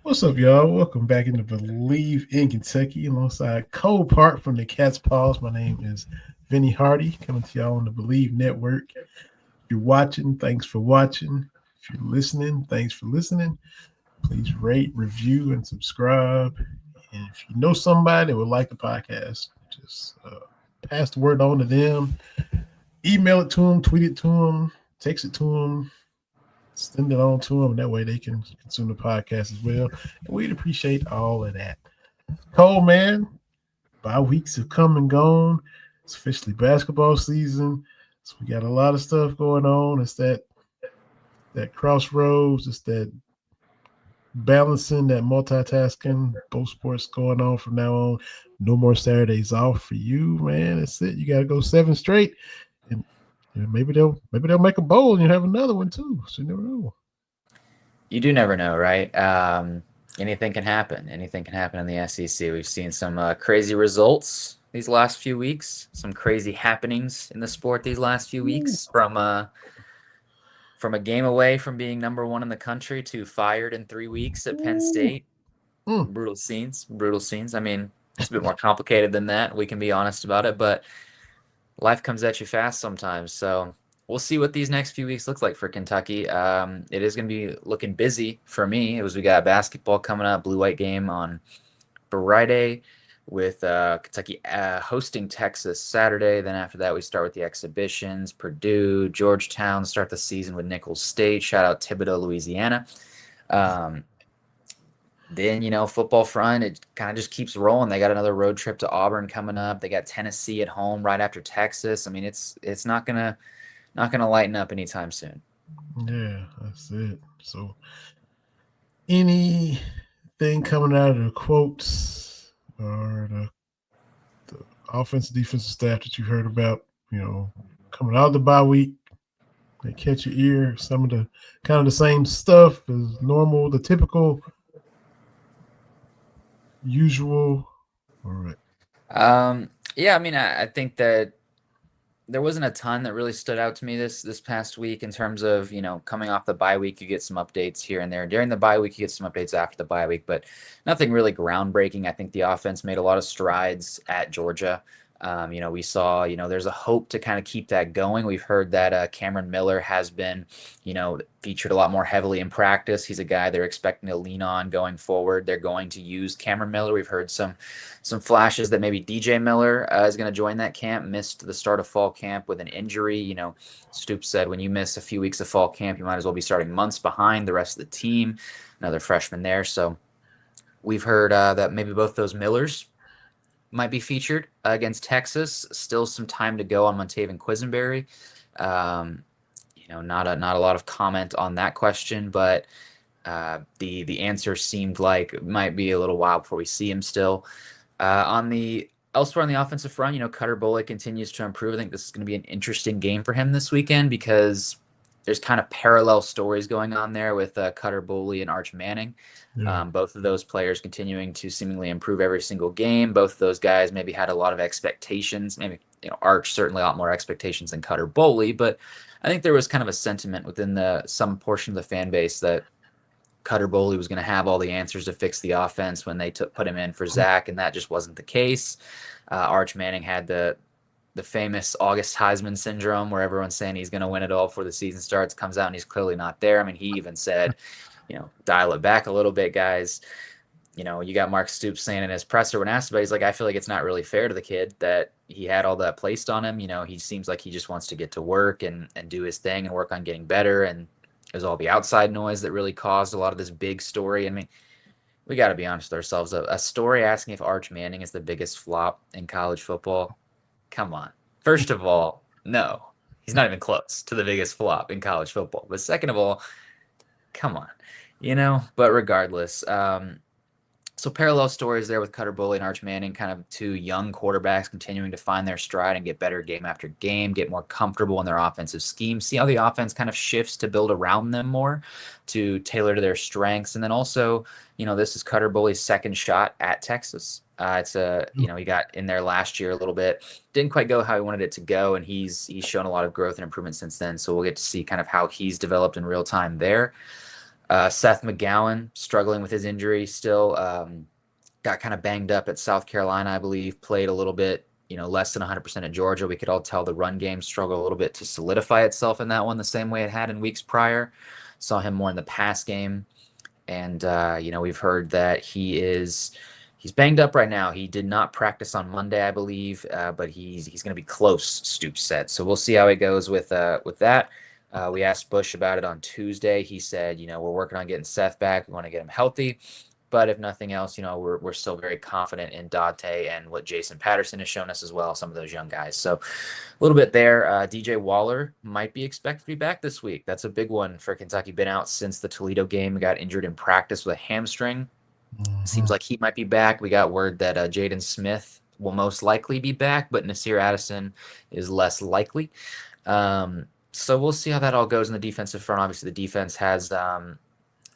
What's up, y'all? Welcome back into Believe in Kentucky alongside Cole Park from the Cat's Paws. My name is Vinny Hardy, coming to y'all on the Believe Network. If you're watching, thanks for watching. If you're listening, thanks for listening. Please rate, review, and subscribe. And if you know somebody that would like the podcast, just pass the word on to them. Email it to them, tweet it to them, text it to them, send it on to them. That way they can consume the podcast as well. And we'd appreciate all of that. Cole, man, bye weeks have come and gone. It's officially basketball season. So we got a lot of stuff going on. It's that crossroads. It's that balancing, that multitasking, both sports going on from now on. No more Saturdays off for you, man. That's it. You got to go seven straight, and maybe they'll make a bowl and you have another one too. So you never know. You do never know, right? Anything can happen. Anything can happen in the SEC. We've seen some crazy results these last few weeks, some crazy happenings in the sport these last few Ooh. weeks, from a game away from being number one in the country to fired in 3 weeks at Penn Ooh. State. Mm. Brutal scenes, brutal scenes. I mean, it's a bit more complicated than that. We can be honest about it, but life comes at you fast sometimes. So we'll see what these next few weeks look like for Kentucky. It is going to be looking busy for me. We got basketball coming up, blue-white game on Friday with Kentucky hosting Texas Saturday. Then after that, we start with the exhibitions, Purdue, Georgetown, start the season with Nicholls State. Shout out Thibodaux, Louisiana. Um, then, football front, it kind of just keeps rolling. They got another road trip to Auburn coming up. They got Tennessee at home right after Texas. I mean, it's not gonna lighten up anytime soon. Yeah, that's it. So anything coming out of the quotes or the offensive defensive staff that you heard about, coming out of the bye week, they catch your ear, some of the kind of the same stuff as normal, the typical, usual. All right. Yeah, I mean, I think that there wasn't a ton that really stood out to me this past week in terms of coming off the bye week. You get some updates here and there during the bye week. You get some updates after the bye week, but nothing really groundbreaking. I think the offense made a lot of strides at Georgia. We saw there's a hope to kind of keep that going. We've heard that Cameron Miller has been featured a lot more heavily in practice. He's a guy they're expecting to lean on going forward. They're going to use Cameron Miller. We've heard some flashes that maybe DJ Miller is going to join that camp. Missed the start of fall camp with an injury. Stoops said when you miss a few weeks of fall camp, you might as well be starting months behind the rest of the team. Another freshman there. So we've heard that maybe both those Millers might be featured against Texas. Still some time to go on Montaven Quisenberry. Um, not a lot of comment on that question, but the answer seemed like it might be a little while before we see him still. On the Elsewhere on the offensive front, Cutter Boley continues to improve. I think this is going to be an interesting game for him this weekend because there's kind of parallel stories going on there with Cutter Boley and Arch Manning. Yeah. Both of those players continuing to seemingly improve every single game. Both of those guys maybe had a lot of expectations. Maybe Arch certainly a lot more expectations than Cutter Boley, but I think there was kind of a sentiment within some portion of the fan base that Cutter Boley was going to have all the answers to fix the offense when they put him in for Zach, and that just wasn't the case. Arch Manning had the famous August Heisman syndrome, where everyone's saying he's going to win it all before the season starts. Comes out and he's clearly not there. I mean, he even said, dial it back a little bit, guys. You got Mark Stoops saying in his presser when asked about it, he's like, I feel like it's not really fair to the kid that he had all that placed on him. He seems like he just wants to get to work and do his thing and work on getting better. And it was all the outside noise that really caused a lot of this big story. I mean, we got to be honest with ourselves. A story asking if Arch Manning is the biggest flop in college football. Come on. First of all, no, he's not even close to the biggest flop in college football. But second of all, come on, But regardless, so parallel stories there with Cutter Boley and Arch Manning, kind of two young quarterbacks continuing to find their stride and get better game after game, get more comfortable in their offensive scheme, see how the offense kind of shifts to build around them more, to tailor to their strengths. And then also, this is Cutter Boley's second shot at Texas. He got in there last year a little bit, didn't quite go how he wanted it to go, and he's shown a lot of growth and improvement since then. So we'll get to see kind of how he's developed in real time there. Seth McGowan struggling with his injury still. Got kind of banged up at South Carolina, I believe. Played a little bit, less than 100% at Georgia. We could all tell the run game struggled a little bit to solidify itself in that one the same way it had in weeks prior. Saw him more in the pass game. And we've heard that he's banged up right now. He did not practice on Monday, I believe, but he's going to be close. Stoops said. So we'll see how it goes with that. We asked Bush about it on Tuesday. He said, we're working on getting Seth back. We want to get him healthy. But if nothing else, we're still very confident in Dante and what Jason Patterson has shown us as well, some of those young guys. So a little bit there. DJ Waller might be expected to be back this week. That's a big one for Kentucky. Been out since the Toledo game. Got injured in practice with a hamstring. Mm-hmm. Seems like he might be back. We got word that Jaden Smith will most likely be back, but Nasir Addison is less likely. So we'll see how that all goes in the defensive front. Obviously, the defense has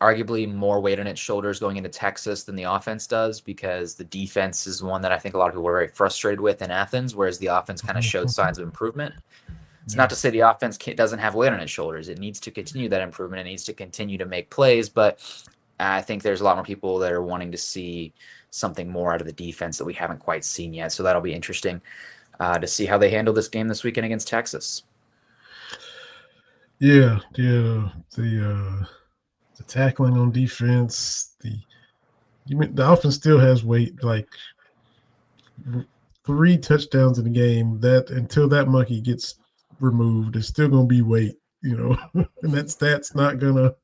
arguably more weight on its shoulders going into Texas than the offense does, because the defense is one that I think a lot of people were very frustrated with in Athens, whereas the offense kind of showed signs of improvement. It's not Yeah. to say the offense doesn't have weight on its shoulders. It needs to continue that improvement. It needs to continue to make plays, but I think there's a lot more people that are wanting to see something more out of the defense that we haven't quite seen yet. So that'll be interesting to see how they handle this game this weekend against Texas. Yeah, yeah. The tackling on defense, the offense still has weight. Like 3 touchdowns in the game. That until that monkey gets removed, it's still gonna be weight. And that's not gonna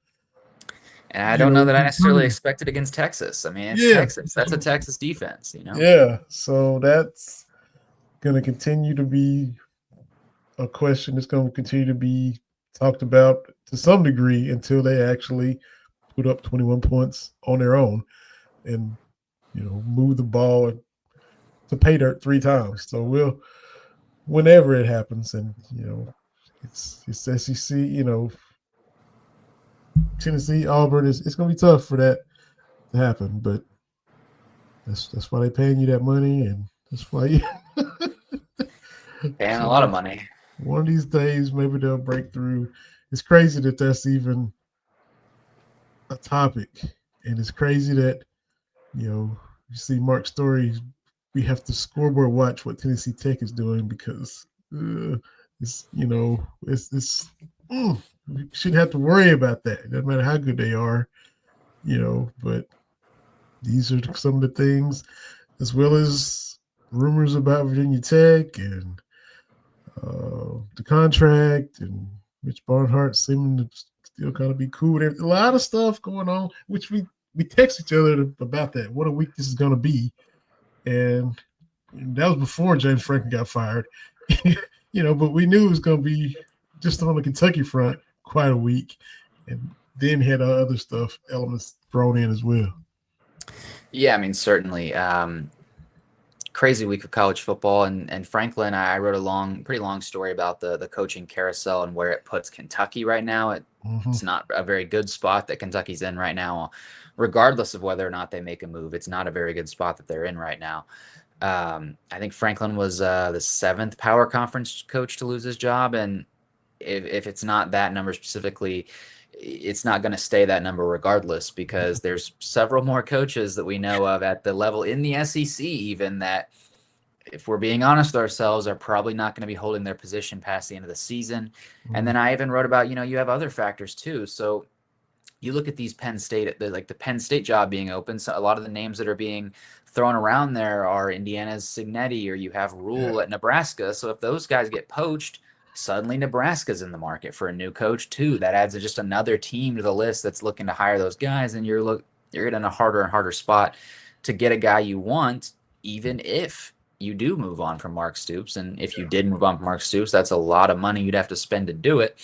And I don't know that I necessarily improve. expect it against Texas. I mean, it's Yeah, Texas. That's a Texas defense. yeah. So that's gonna continue to be a question that's going to continue to be talked about to some degree until they actually put up 21 points on their own and move the ball to pay dirt 3 times. So whenever it happens, and it's SEC, Tennessee, Auburn, it's going to be tough for that to happen, but that's why they're paying you that money, and that's why you. Paying a lot of So money. one of these days, maybe they'll break through. It's crazy that that's even a topic, and it's crazy that you see Mark's story. We have to scoreboard watch what Tennessee Tech is doing because it's we shouldn't have to worry about that. No matter how good they are, But these are some of the things, as well as rumors about Virginia Tech and the contract and Mitch Barnhart seeming to still kind of be cool with everything. A lot of stuff going on, which we text each other about that. What a week this is going to be, and that was before James Franklin got fired. But we knew it was going to be just on the Kentucky front quite a week, and then had other stuff elements thrown in as well. Yeah, I mean, certainly. Crazy week of college football, and Franklin, I wrote a pretty long story about the coaching carousel and where it puts Kentucky right now. Mm-hmm. It's not a very good spot that Kentucky's in right now, regardless of whether or not they make a move. It's not a very good spot that they're in right now. I think Franklin was the seventh power conference coach to lose his job, and if it's not that number specifically, it's not going to stay that number regardless, because there's several more coaches that we know of at the level in the SEC even that, if we're being honest with ourselves, are probably not going to be holding their position past the end of the season. And then I even wrote about, you have other factors too. So you look at these Penn State, like the Penn State job being open. So a lot of the names that are being thrown around there are Indiana's Signetti, or you have Rule at Nebraska. So if those guys get poached, suddenly Nebraska's in the market for a new coach too. That adds just another team to the list that's looking to hire those guys, and you're in a harder and harder spot to get a guy you want, even if you do move on from Mark Stoops. And if you did move on from Mark Stoops, that's a lot of money you'd have to spend to do it.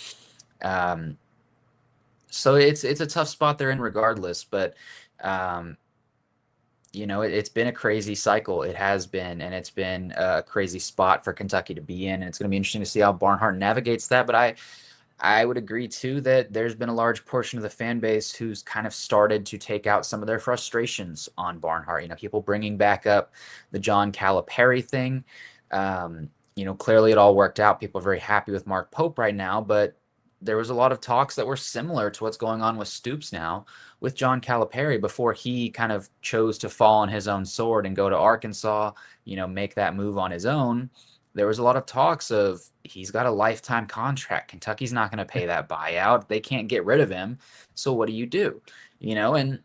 So it's a tough spot they're in regardless, but um, it's been a crazy cycle. It has been, and it's been a crazy spot for Kentucky to be in, and it's going to be interesting to see how Barnhart navigates that. But I would agree too that there's been a large portion of the fan base who's kind of started to take out some of their frustrations on Barnhart. People bringing back up the John Calipari thing. Clearly it all worked out. People are very happy with Mark Pope right now, but there was a lot of talks that were similar to what's going on with Stoops now with John Calipari before he kind of chose to fall on his own sword and go to Arkansas, make that move on his own. There was a lot of talks of he's got a lifetime contract. Kentucky's not going to pay that buyout. They can't get rid of him. So what do you do? And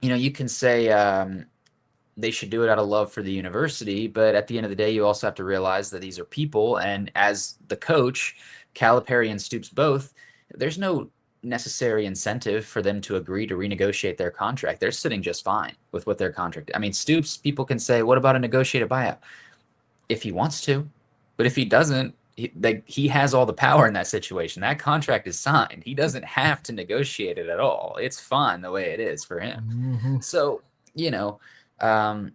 you can say they should do it out of love for the university, but at the end of the day, you also have to realize that these are people, and as the coach, Calipari and Stoops both, there's no necessary incentive for them to agree to renegotiate their contract. They're sitting just fine with what their contract. I mean, Stoops, people can say, what about a negotiated buyout? If he wants to, but if he doesn't, he has all the power in that situation. That contract is signed. He doesn't have to negotiate it at all. It's fine the way it is for him. Mm-hmm. So, you know, um,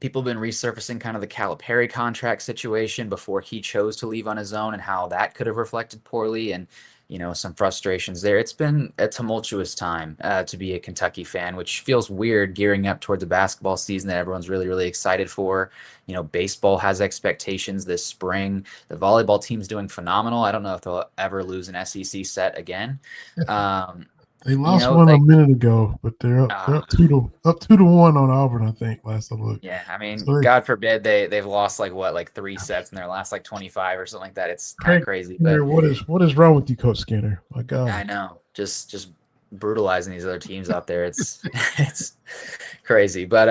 people have been resurfacing kind of the Calipari contract situation before he chose to leave on his own and how that could have reflected poorly, and some frustrations there. It's been a tumultuous time to be a Kentucky fan, which feels weird gearing up towards a basketball season that everyone's really, really excited for. Baseball has expectations this spring. The volleyball team's doing phenomenal. I don't know if they'll ever lose an SEC set again. Um, They lost one a like minute ago, but they're up 2-1 on Auburn, I think. Last I looked. yeah, I mean, So God forbid they've lost like 3 sets in their last like 25 or something like that. It's kind of Craig crazy, but Skinner, what is wrong with you, Coach Skinner? My I God. know just brutalizing these other teams out there. It's it's crazy, but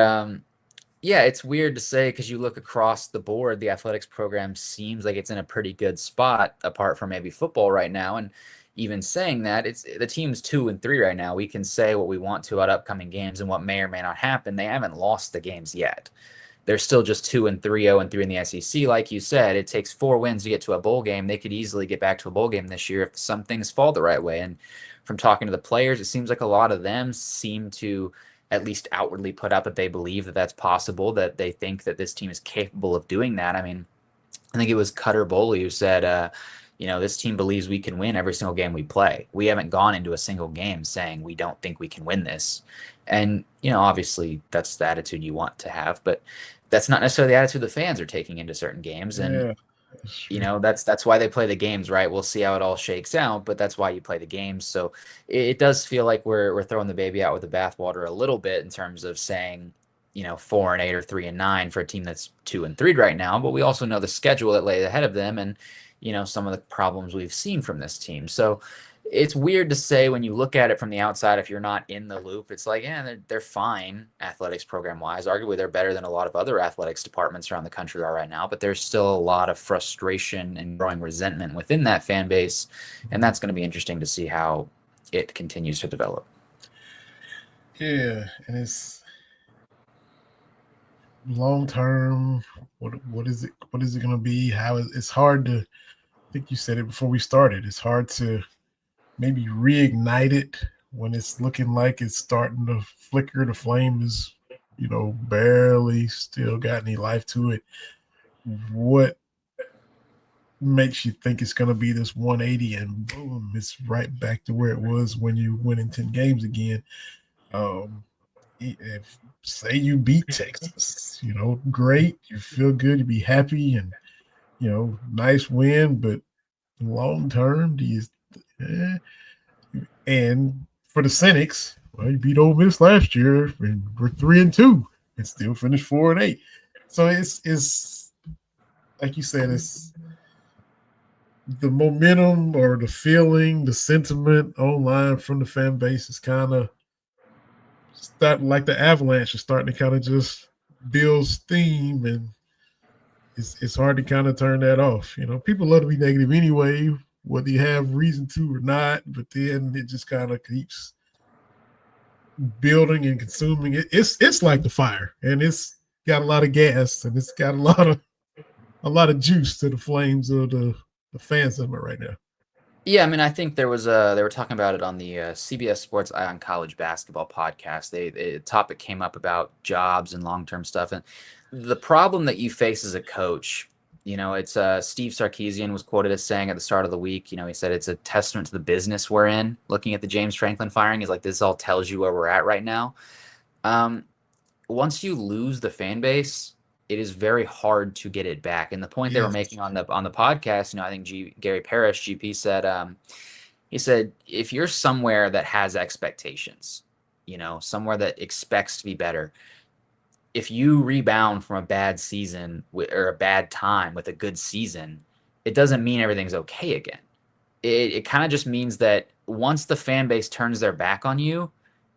yeah, it's weird to say because you look across the board, the athletics program seems like it's in a pretty good spot apart from maybe football right now. And even saying that, it's the team's 2-3 right now. We can say what we want to about upcoming games and what may or may not happen. They haven't lost the games yet. They're still just 2-3, 0-3 in the SEC. Like you said, it takes 4 wins to get to a bowl game. They could easily get back to a bowl game this year if some things fall the right way. And from talking to the players, it seems like a lot of them seem to at least outwardly put out that they believe that that's possible, that they think that this team is capable of doing that. I mean, I think it was Cutter Boley who said, this team believes we can win every single game we play. We haven't gone into a single game saying we don't think we can win this. And, obviously that's the attitude you want to have, but that's not necessarily the attitude the fans are taking into certain games. And, Yeah, that's true. that's why they play the games, right? We'll see how it all shakes out, but that's why you play the games. So it does feel like we're throwing the baby out with the bathwater a little bit in terms of saying, 4-8 or 3-9 for a team that's 2-3 right now. But we also know the schedule that lays ahead of them, and some of the problems we've seen from this team. So it's weird to say when you look at it from the outside, if you're not in the loop, it's like, yeah, they're fine athletics program wise. Arguably, they're better than a lot of other athletics departments around the country are right now, but there's still a lot of frustration and growing resentment within that fan base. And that's going to be interesting to see how it continues to develop. Yeah, and it's long term. What is it? What is it going to be? It's hard to. I think you said it before we started. It's hard to maybe reignite it when it's looking like it's starting to flicker. The flame is, barely still got any life to it. What makes you think it's going to be this 180 and boom, it's right back to where it was when you went in 10 games again? If say you beat Texas, great, you feel good, you be happy, and nice win, but long term, do you? Eh, and for the Cynics, well, you beat Ole Miss last year, and we're 3-2, and still finished 4-8. So it's like you said, it's the momentum or the feeling, the sentiment online from the fan base is kind of starting like the avalanche is starting to kind of just build steam, and it's hard to kind of turn that off. People love to be negative anyway, whether you have reason to or not, but then it just kind of keeps building and consuming it. It's like the fire, and it's got a lot of gas, and it's got a lot of juice to the flames of the fan sentiment right now. Yeah, I mean, I think they were talking about it on the CBS Sports Eye on College Basketball podcast. A topic came up about jobs and long-term stuff, and the problem that you face as a coach, it's Steve Sarkisian was quoted as saying at the start of the week, he said it's a testament to the business we're in. Looking at the James Franklin firing, he's like, this all tells you where we're at right now. Um, Once you lose the fan base, it is very hard to get it back. And the point they were Yes. making on the podcast, I think Gary Parrish, GP said, He said, if you're somewhere that has expectations, somewhere that expects to be better, if you rebound from a bad season or a bad time with a good season, it doesn't mean everything's okay again. It kind of just means that once the fan base turns their back on you,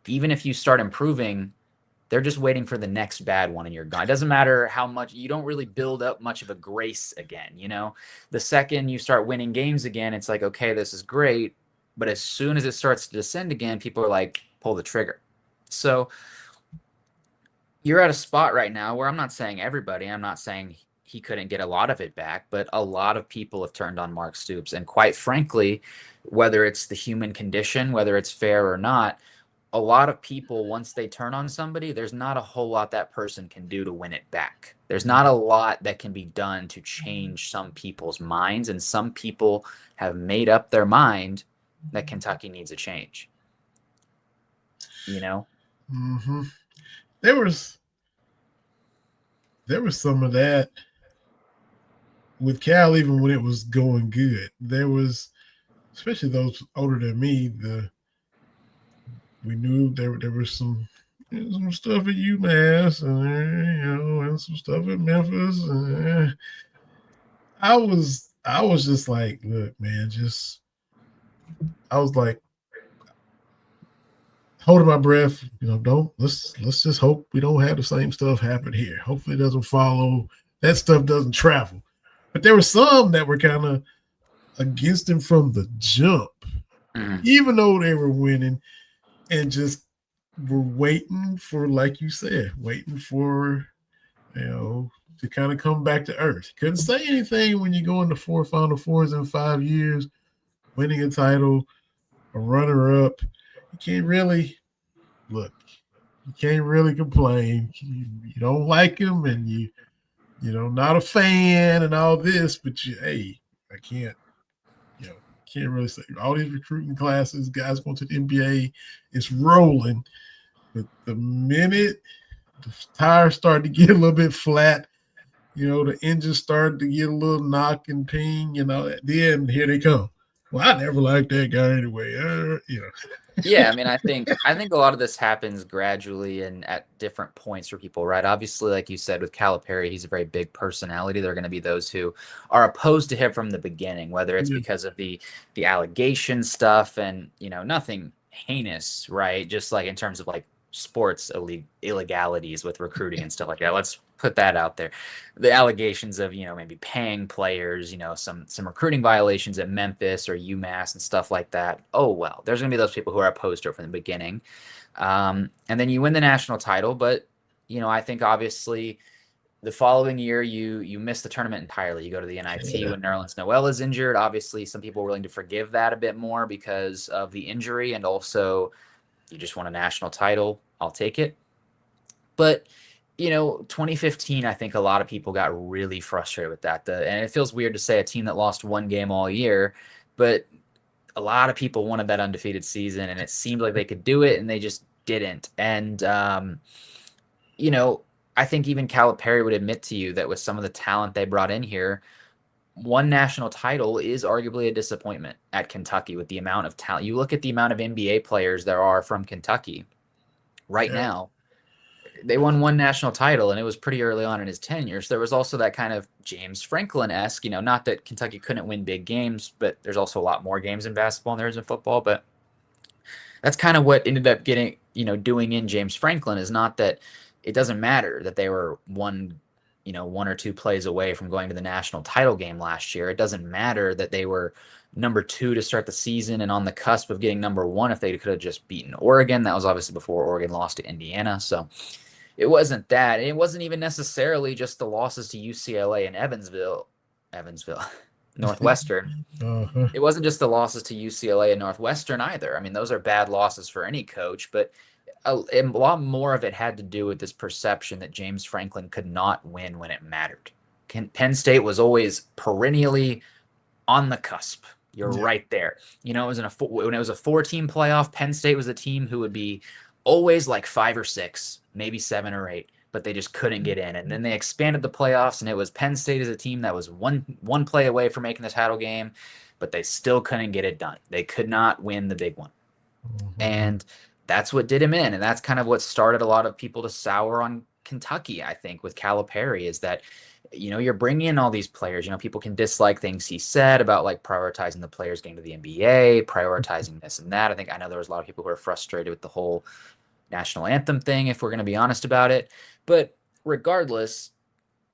even if you start improving, they're just waiting for the next bad one and you're gone. It doesn't matter how much you don't really build up much of a grace again. The second you start winning games again, it's like, okay, this is great. But as soon as it starts to descend again, people are like, pull the trigger. So you're at a spot right now where I'm not saying everybody, I'm not saying he couldn't get a lot of it back, but a lot of people have turned on Mark Stoops. And quite frankly, whether it's the human condition, whether it's fair or not, a lot of people, once they turn on somebody, there's not a whole lot that person can do to win it back. There's not a lot that can be done to change some people's minds. And some people have made up their mind that Kentucky needs a change. Mm-hmm. There was some of that with Cal, even when it was going good. There was, especially those older than me, we knew there was some stuff at UMass and some stuff at Memphis. And I was just like, look, man, I was like holding my breath. Don't let's just hope we don't have the same stuff happen here. Hopefully, it doesn't follow. That stuff doesn't travel. But there were some that were kind of against him from the jump, even though they were winning, and just were waiting for, like you said, waiting for to kind of come back to earth. Couldn't say anything when you go into 4 Final Fours in 5 years, winning a title, a runner up. You can't really look. You can't really complain. You don't like him, and not a fan and all this, but hey, I can't. Can't really say all these recruiting classes, guys going to the NBA, it's rolling. But the minute the tires start to get a little bit flat, the engine started to get a little knock and ping, then here they come. Well, I never liked that guy anyway. Yeah, I mean, I think a lot of this happens gradually and at different points for people, right? Obviously, like you said, with Calipari, he's a very big personality. There are going to be those who are opposed to him from the beginning, whether it's because of the allegation stuff and nothing heinous, right? Just like in terms of like sports illegalities with recruiting and stuff like that. Let's put that out there. The allegations of maybe paying players, some recruiting violations at Memphis or UMass and stuff like that. Oh well, there's gonna be those people who are opposed to it from the beginning, and then you win the national title. But I think obviously the following year you miss the tournament entirely. You go to the NIT when Nerlens Noel is injured. Obviously, some people are willing to forgive that a bit more because of the injury, and also you just won a national title. I'll take it. But 2015, I think a lot of people got really frustrated with that. And it feels weird to say a team that lost one game all year, but a lot of people wanted that undefeated season, and it seemed like they could do it, and they just didn't. And you know, I think even Calipari would admit to you that with some of the talent they brought in here, one national title is arguably a disappointment at Kentucky with the amount of talent. You look at the amount of NBA players there are from Kentucky right Yeah. now. They won one national title, and it was pretty early on in his tenure. So there was also that kind of James Franklin-esque, not that Kentucky couldn't win big games, but there's also a lot more games in basketball than there is in football. But that's kind of what ended up getting, doing in James Franklin is not that it doesn't matter that they were one or two plays away from going to the national title game last year. It doesn't matter that they were number 2 to start the season and on the cusp of getting number 1 if they could have just beaten Oregon. That was obviously before Oregon lost to Indiana. So it wasn't that. It wasn't even necessarily just the losses to UCLA and Evansville, Northwestern. Uh-huh. It wasn't just the losses to UCLA and Northwestern either. I mean, those are bad losses for any coach, but a lot more of it had to do with this perception that James Franklin could not win when it mattered. Penn State was always perennially on the cusp. You're right there. It was when it was a 4-team playoff, Penn State was a team who would be always like 5 or 6, maybe 7 or 8, but they just couldn't get in. And then they expanded the playoffs, and it was Penn State as a team that was one play away from making the title game. but they still couldn't get it done. They could not win the big one. Mm-hmm. And that's what did him in. And that's kind of what started a lot of people to sour on Kentucky, I think, with Calipari is that, you're bringing in all these players. People can dislike things he said about like prioritizing the players getting to the NBA, prioritizing this and that. I know there was a lot of people who were frustrated with the whole national anthem thing, if we're going to be honest about it. But regardless,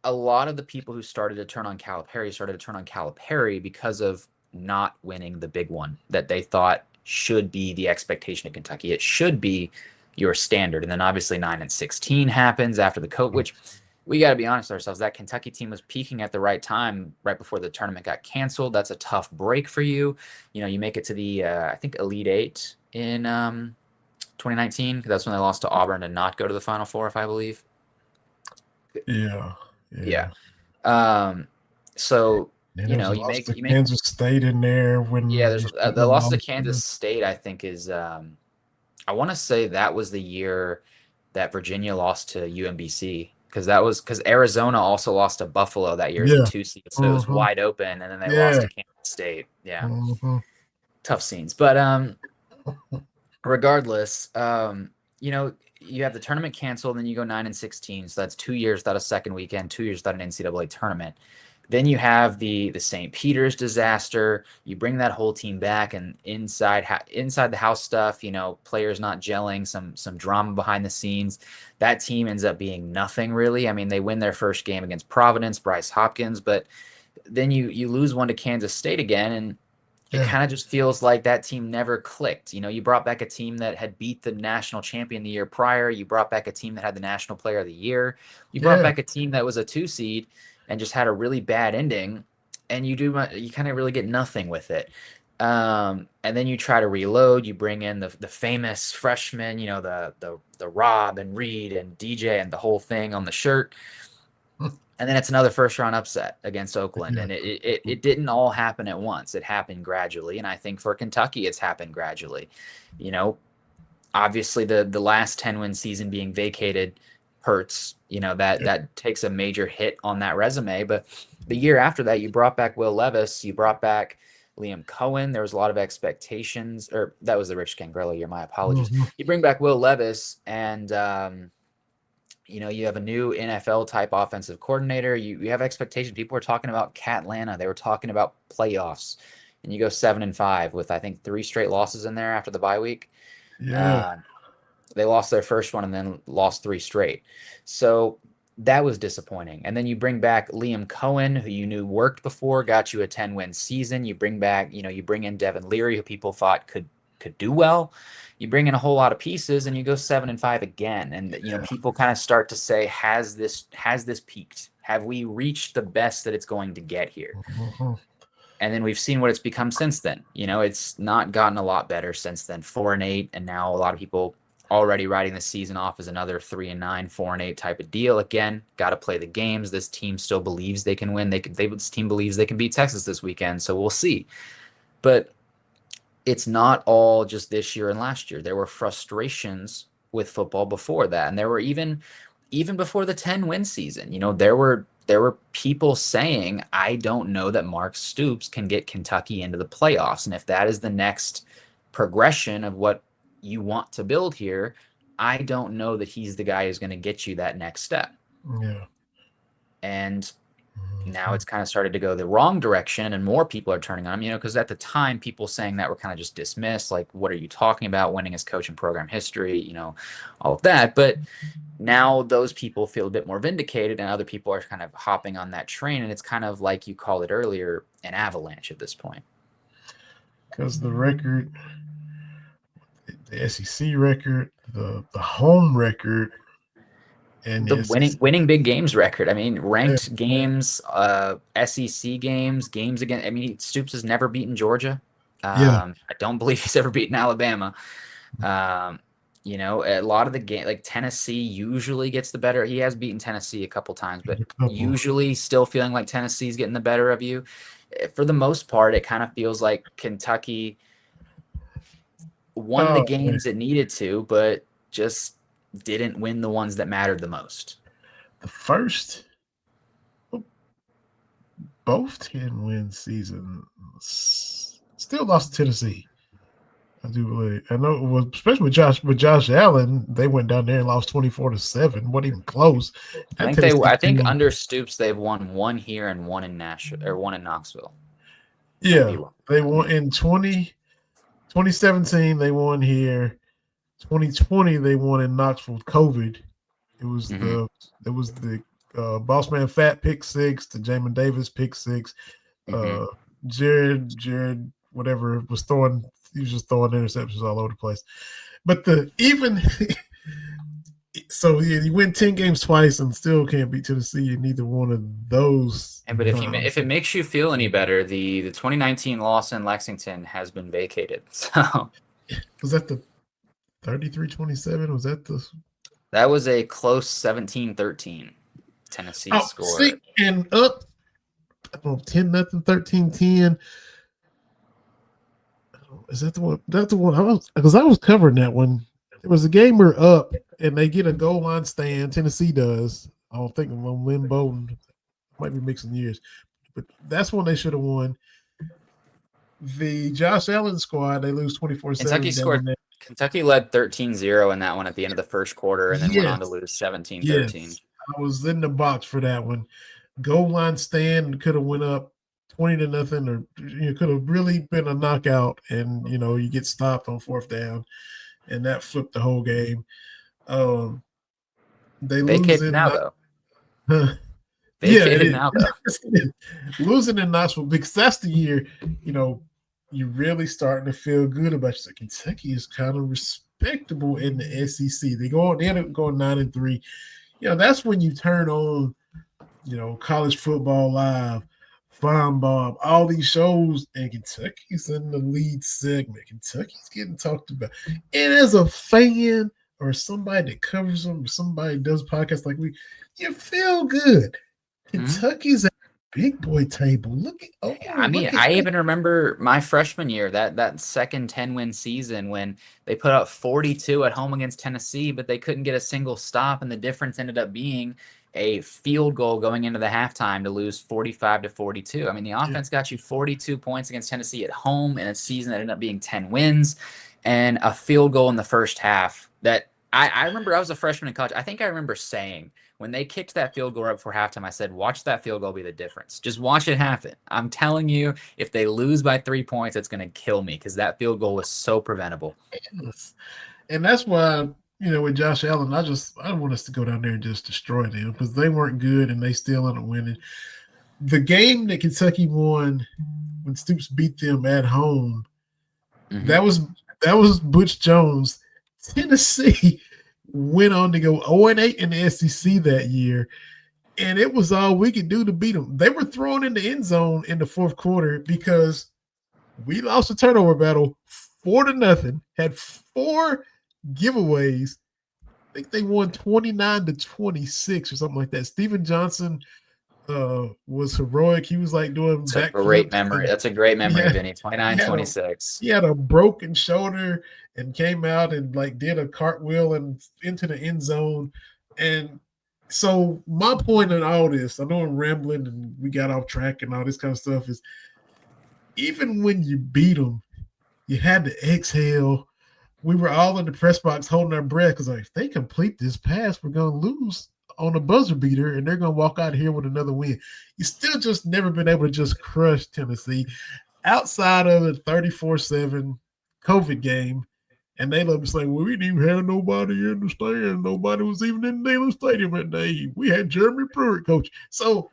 a lot of the people who started to turn on Calipari because of not winning the big one that they thought should be the expectation of Kentucky. It should be your standard. And then obviously 9-16 happens after the coach, which we got to be honest with ourselves. That Kentucky team was peaking at the right time, right before the tournament got canceled. That's a tough break for you. You make it to the, I think, Elite Eight in 2019, because that's when they lost to Auburn to not go to the Final Four, if I believe. Yeah, Yeah. yeah. So Then there was a you loss make to you make Kansas State in there yeah. when There's you should the have loss to lost Kansas to. State. I think is I want to say that was the year that Virginia lost to UMBC, because Arizona also lost to Buffalo that year as the Yeah. 2 seed, so it was Mm-hmm. wide open, and then they lost Yeah. to Kansas State. Yeah, Mm-hmm. tough scenes, but regardless, you have the tournament canceled, then you go 9-16, so that's 2 years without a second weekend, 2 years without an NCAA tournament. Then you have the St. Peter's disaster. You bring that whole team back, and inside the house stuff, players not gelling, some drama behind the scenes. That team ends up being nothing really. I mean, they win their first game against Providence, Bryce Hopkins, but then you lose one to Kansas State again, and it Yeah. kind of just feels like that team never clicked. You brought back a team that had beat the national champion the year prior. You brought back a team that had the national player of the year. You brought Yeah. back a team that was a 2 seed and just had a really bad ending. And you kind of really get nothing with it. And then you try to reload. You bring in the famous freshmen, the Rob and Reed and DJ and the whole thing on the shirt, and then it's another first round upset against Oakland. Yeah. And it didn't all happen at once. It happened gradually. And I think for Kentucky, it's happened gradually. You know, Obviously the last 10-win season being vacated hurts. Yeah. That takes a major hit on that resume. But the year after that, you brought back Will Levis, you brought back Liam Cohen. There was a lot of expectations, or that was the Rich Gangrello year. My apologies. Mm-hmm. You bring back Will Levis, and you have a new NFL type offensive coordinator. You have expectations. People were talking about Catlanta. They were talking about playoffs, and you go 7-5 with I think 3 straight losses in there after the bye week. Yeah. Uh, they lost their first one and then lost 3 straight. So that was disappointing. And then you bring back Liam Cohen, who you knew worked before, got you a 10-win season. You bring back, you bring in Devin Leary, who people thought could do well. You bring in a whole lot of pieces, and you go 7-5 again. And Yeah. people kind of start to say, has this peaked? Have we reached the best that it's going to get here? Mm-hmm. And then we've seen what it's become since then. It's not gotten a lot better since then. 4-8, and now a lot of people already writing the season off as another 3-9, 4-8 type of deal. Again, got to play the games. This team still believes they can win. This team believes they can beat Texas this weekend. So we'll see. But it's not all just this year and last year. There were frustrations with football before that, and there were even before the 10-win season. There were people saying, I don't know that Mark Stoops can get Kentucky into the playoffs. And if that is the next progression of what you want to build here, I don't know that he's the guy who's going to get you that next step. Yeah. And now Mm-hmm. it's kind of started to go the wrong direction, and more people are turning on him, because at the time people saying that were kind of just dismissed, like, what are you talking about, winning as coach in program history, all of that. But now those people feel a bit more vindicated, and other people are kind of hopping on that train, and it's kind of like you called it earlier, an avalanche at this point. Because the record, the SEC record, the home record, and The the SEC. winning big games record. I mean, Yeah. ranked games, SEC games again. I mean, Stoops has never beaten Georgia. Yeah. I don't believe he's ever beaten Alabama. A lot of the game, like Tennessee usually gets the better. He has beaten Tennessee a couple times, but A couple. usually still feeling like Tennessee's getting the better of you. For the most part, it kind of feels like Kentucky won the Oh man, games it needed to, but just didn't win the ones that mattered the most. the first, both 10-win seasons. still lost to Tennessee. I do believe. I know it was, especially with Josh Allen, they went down there and lost 24-7. Wasn't even close. That Tennessee I think team, under Stoops they've won one here and one in Nashville or one in Knoxville. Might be yeah, wrong. they won in 2017. They won here. 2020, they won in Knoxville with COVID. It was Mm-hmm. the Boss Man Fat pick six, the Jamin Davis pick six. Mm-hmm. Jared, whatever was throwing, he was just throwing interceptions all over the place. But so yeah, you win 10 games twice and still can't beat Tennessee in either one of those But times. if it makes you feel any better, the 2019 loss in Lexington has been vacated. So Was that the 33-27? Was that the that was a close 17-13. Tennessee scored. and up 10-0, 13-10. Is that the one? That's the one I was covering that one. It was a game we're up and they get a goal line stand. Tennessee does. I don't think I'm on Lynn Bowden. Might be mixing years. But that's when they should have won. The Josh Allen squad, they lose 24-7. Kentucky led 13-0 in that one at the end of the first quarter and then went on to Yes. lose 17-13. Yes. I was in the box for that one. Goal line stand could have went up 20-0, or could have really been a knockout, and you get stopped on fourth down, and that flipped the whole game. They lose Vacated in now though. Vacated now though. Losing in Knoxville, because that's the year, you're really starting to feel good about yourself. Kentucky is kind of respectable in the SEC. They end up going 9-3. That's when you turn on, College Football Live, Fine Bob, all these shows, and Kentucky's in the lead segment. Kentucky's getting talked about. And as a fan or somebody that covers them, or somebody that does podcasts like we, you feel good. Kentucky's at the big boy table. I even remember my freshman year, that second 10-win season when they put up 42 at home against Tennessee, but they couldn't get a single stop, and the difference ended up being a field goal going into the halftime to lose 45-42. I mean, the offense got you 42 points against Tennessee at home in a season that ended up being 10 wins, and a field goal in the first half that I remember. I was a freshman in college. I think I remember saying, when they kicked that field goal right before halftime, I said, watch that field goal be the difference. Just watch it happen. I'm telling you, if they lose by 3 points, it's going to kill me, because that field goal was so preventable. And that's why, with Josh Allen, I want us to go down there and just destroy them, because they weren't good and they still ended up winning. The game that Kentucky won when Stoops beat them at home, that was Butch Jones. Tennessee went on to go 0-8 in the SEC that year, and it was all we could do to beat them. They were thrown in the end zone in the fourth quarter because we lost the turnover battle 4-0, had 4 giveaways. I think they won 29-26 or something like that. Steven Johnson was heroic. He was like doing backflips. Great memory. That's a great memory, Vinny. 29-26. He had a broken shoulder and came out and did a cartwheel and into the end zone. And so my point in all this, I know I'm rambling and we got off track and all this kind of stuff, is even when you beat them, you had to exhale. We were all in the press box holding our breath because if they complete this pass, we're going to lose on a buzzer beater and they're going to walk out of here with another win. You still just never been able to just crush Tennessee outside of the 34-7 COVID game. And they love to say, well, we didn't even have nobody in the stand. Nobody was even in Neyland Stadium that day. We had Jeremy Pruitt coach. So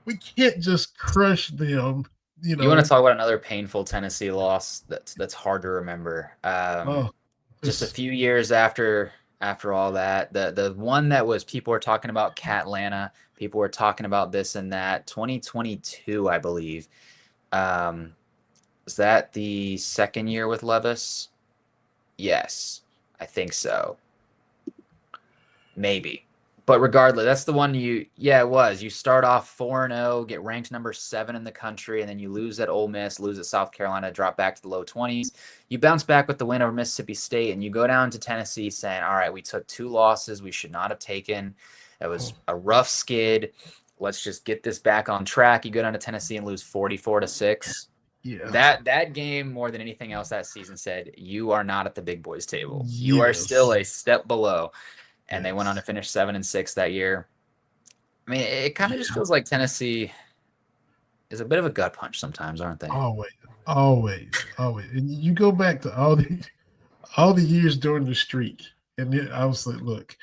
we can't just crush them. You want to talk about another painful Tennessee loss that's hard to remember. Just a few years after all that, the one that was, people were talking about Catlanta, people were talking about this and that, 2022, I believe. Was that the second year with Levis? Yes, I think so. Maybe. But regardless, that's the one it was. You start off 4-0, get ranked number 7 in the country, and then you lose at Ole Miss, lose at South Carolina, drop back to the low 20s. You bounce back with the win over Mississippi State, and you go down to Tennessee saying, all right, we took 2 losses we should not have taken. It was a rough skid. Let's just get this back on track. You go down to Tennessee and lose 44-6. Yeah. That game more than anything else that season said you are not at the big boys table. You are still Yes. a step below. And they went on to Yes. finish 7-6 that year. I mean, it kind of just Yeah. feels like Tennessee is a bit of a gut punch sometimes, aren't they? Always. Always. Always. And you go back to all the years during the streak. And I was like, look,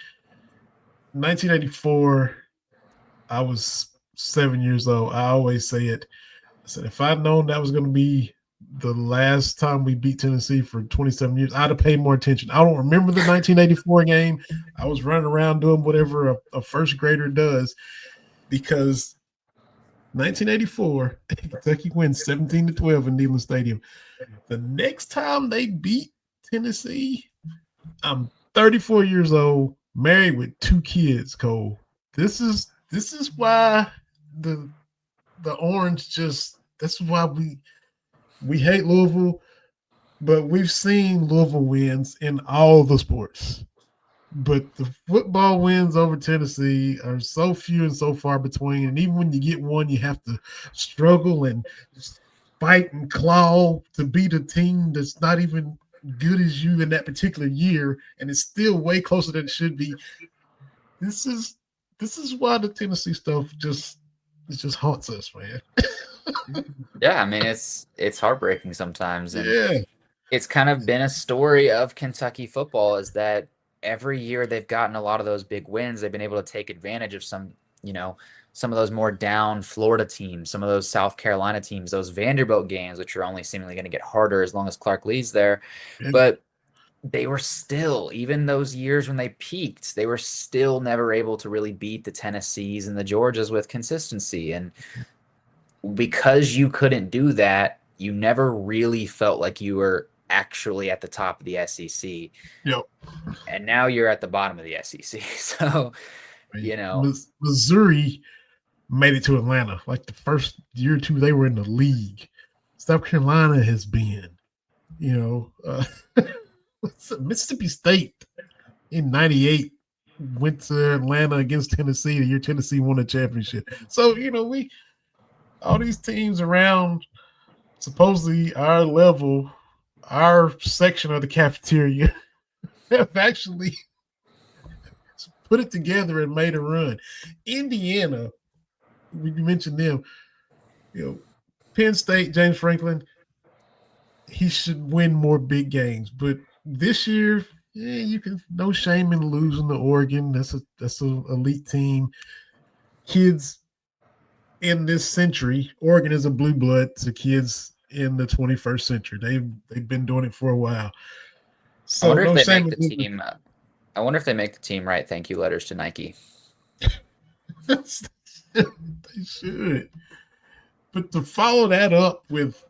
1984, I was 7 years old. I always say it. I said, if I'd known that was going to be the last time we beat Tennessee for 27 years, I'd have paid more attention. I don't remember the 1984 game. I was running around doing whatever a first grader does because 1984, Kentucky wins 17-12 in Neyland Stadium. The next time they beat Tennessee, I'm 34 years old, married with 2 kids, Cole. This is why the orange just that's why we hate Louisville, but we've seen Louisville wins in all the sports. But the football wins over Tennessee are so few and so far between. And even when you get one, you have to struggle and fight and claw to beat a team that's not even good as you in that particular year, and it's still way closer than it should be. This is this is why the Tennessee stuff just it just haunts us, man. Yeah, I mean it's heartbreaking sometimes, and Yeah. it's kind of been a story of Kentucky football is that every year they've gotten a lot of those big wins, they've been able to take advantage of you know, some of those more down Florida teams, some of those South Carolina teams, those Vanderbilt games, which are only seemingly going to get harder as long as Clark Lee's there. Yeah. But they were still, even those years when they peaked, they were still never able to really beat the Tennessees and the Georgias with consistency. And because you couldn't do that, you never really felt like you were actually at the top of the SEC. Yep. And now you're at the bottom of the SEC. So, I mean, you know, Missouri made it to Atlanta. Like the first year or two, they were in the league. South Carolina has been, you know, Mississippi State in '98 went to Atlanta against Tennessee the year Tennessee won a championship. So, we all these teams around supposedly our level, our section of the cafeteria have actually put it together and made a run. Indiana, we mentioned them, Penn State, James Franklin, he should win more big games. But this year, you can no shame in losing to Oregon. That's a elite team. Kids in this century, Oregon is a blue blood to kids in the 21st century. They've been doing it for a while. I So wonder if no they shame make in the losing. team. I wonder if they make the team write thank you letters to Nike. They should. But to follow that up with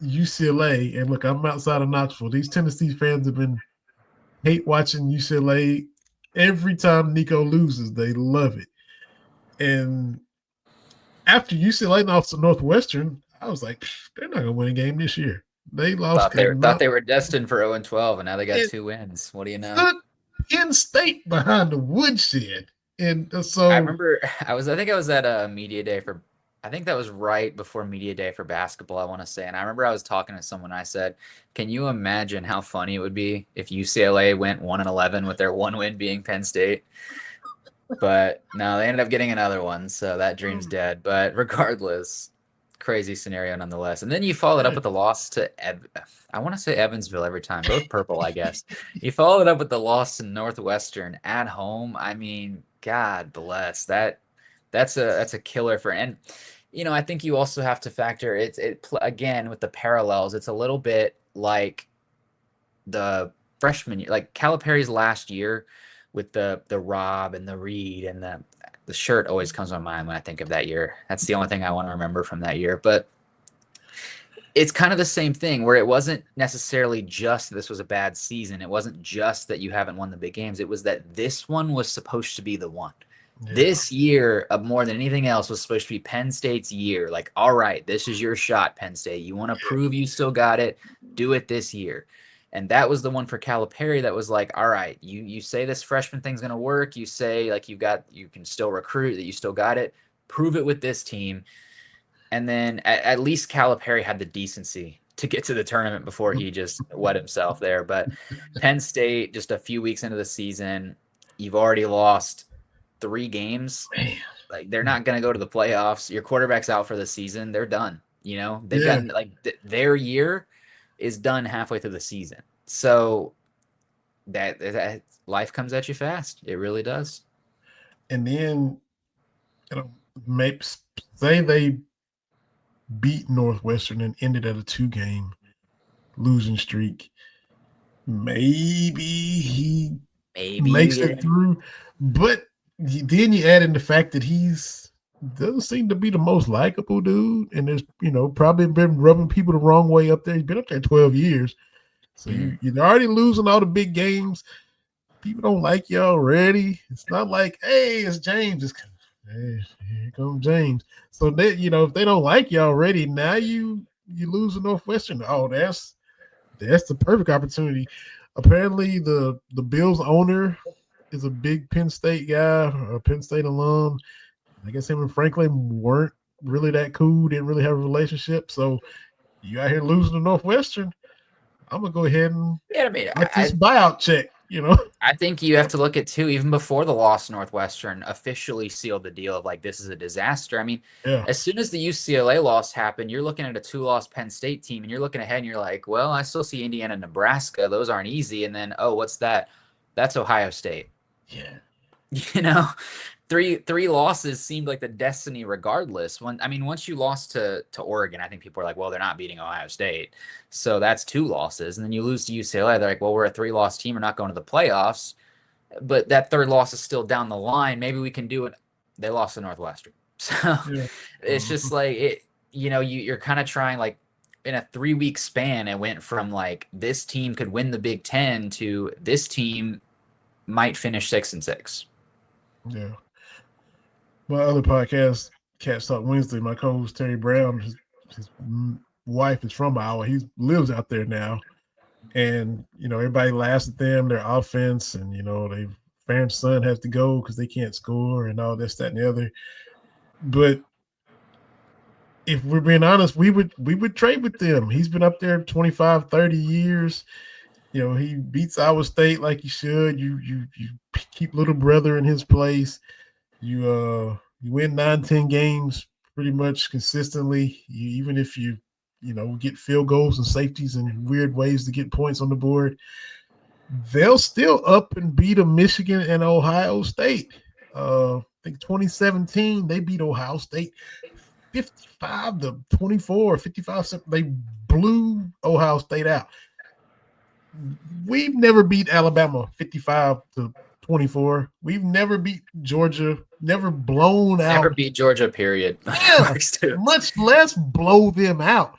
UCLA, and look, I'm outside of Knoxville. These Tennessee fans have been hate watching UCLA. Every time Nico loses, they love it. And after UCLA lost to Northwestern, I was like, they're not going to win a game this year. They lost Thought they were destined for 0-12, and now they got 2 wins. What do you know? took Penn State behind the woodshed. And I so, remember I think I was at a media day for I think that was right before media day for basketball, I want to say. And I remember I was talking to someone. I said, "Can you imagine how funny it would be if UCLA went 1-11 with their one win being Penn State?" But no, they ended up getting another one, so that dream's dead. But regardless, crazy scenario nonetheless. And then you follow it up with the loss to I want to say Evansville every time, both purple, I guess. You follow it up with the loss to Northwestern at home. I mean, God bless that. That's a killer for and I think you also have to factor again with the parallels. It's a little bit like the freshman year, like Calipari's last year with the Rob and the Reed and the shirt always comes to my mind when I think of that year. That's the only thing I want to remember from that year. But it's kind of the same thing where it wasn't necessarily just this was a bad season. It wasn't just that you haven't won the big games. It was that this one was supposed to be the one. yeah, This year, more than anything else, was supposed to be Penn State's year. Like, all right, this is your shot, Penn State. You want to prove you still got it? Do it this year. And that was the one for Calipari that was like, all right, you say this freshman thing's going to work. You say like you can still recruit, that you still got it. Prove it with this team. And then at least Calipari had the decency to get to the tournament before he just wet himself there. But Penn State, just a few weeks into the season, you've already lost 3 games. Man, Like, they're not going to go to the playoffs. Your quarterback's out for the season. They're done. They've yeah. gotten like their year is done halfway through the season. So that life comes at you fast. It really does. And then, maybe say they beat Northwestern and ended at a 2-game losing streak. Maybe he Maybe you makes get it through, but then you add in the fact that he's doesn't seem to be the most likable dude, and there's probably been rubbing people the wrong way up there. He's been up there 12 years, so you're already losing all the big games. People don't like you already. It's not like, hey, it's James. It's hey, here comes James. So that if they don't like you already, now you lose to Northwestern. Oh, that's the perfect opportunity. Apparently, the Bills owner is a big Penn State guy, a Penn State alum. I guess him and Franklin weren't really that cool. Didn't really have a relationship. So you out here losing to Northwestern. I'm gonna go ahead and yeah. I mean, write this buyout check. I think you have to look at too, even before the loss, Northwestern officially sealed the deal of like, this is a disaster. I mean, Yeah, as soon as the UCLA loss happened, you're looking at a 2-loss Penn State team and you're looking ahead and you're like, well, I still see Indiana and Nebraska. Those aren't easy. And then, oh, what's that? That's Ohio State. yeah, You know, three losses seemed like the destiny regardless. Once you lost to Oregon, I think people are like, well, they're not beating Ohio State. So that's 2 losses. And then you lose to UCLA. They're like, well, we're a 3-loss team. We're not going to the playoffs. But that third loss is still down the line. Maybe we can do it. They lost to Northwestern. So yeah. it's just like you're kind of trying, like, in a 3-week span, it went from like this team could win the Big Ten to this team might finish 6-6. Yeah. My other podcast, Cats Talk Wednesday, my co-host Terry Brown, his wife is from Iowa. He lives out there now, and everybody laughs at them, their offense, and they parents' son has to go because they can't score and all this, that, and the other. But if we're being honest, we would trade with them. He's been up there 25, 30 years. He beats Iowa State like he should. You keep little brother in his place. You win 9, 10 games pretty much consistently. Even if you get field goals and safeties and weird ways to get points on the board, they'll still up and beat a Michigan and Ohio State. I think 2017 they beat Ohio State 55-24, 55. They blew Ohio State out. We've never beat Alabama 55-24. We've never beat Georgia, never blown Never out. beat Georgia, period. Yeah, much less blow them out.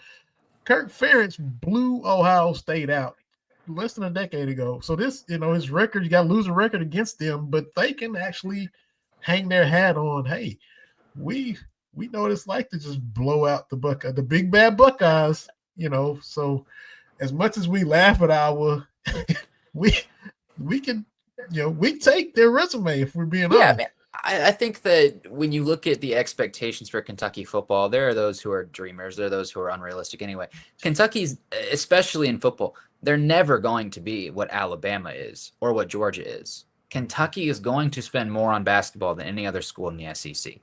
Kirk Ferentz blew Ohio State out less than a decade ago. So this, his record, you got to lose a record against them, but they can actually hang their hat on, hey, we know what it's like to just blow out the big bad Buckeyes, So as much as we laugh at Iowa, we can, we take their resume if we're being Yeah, honest. man. I think that when you look at the expectations for Kentucky football, there are those who are dreamers. There are those who are unrealistic anyway. Kentucky's, especially in football, they're never going to be what Alabama is or what Georgia is. Kentucky is going to spend more on basketball than any other school in the SEC.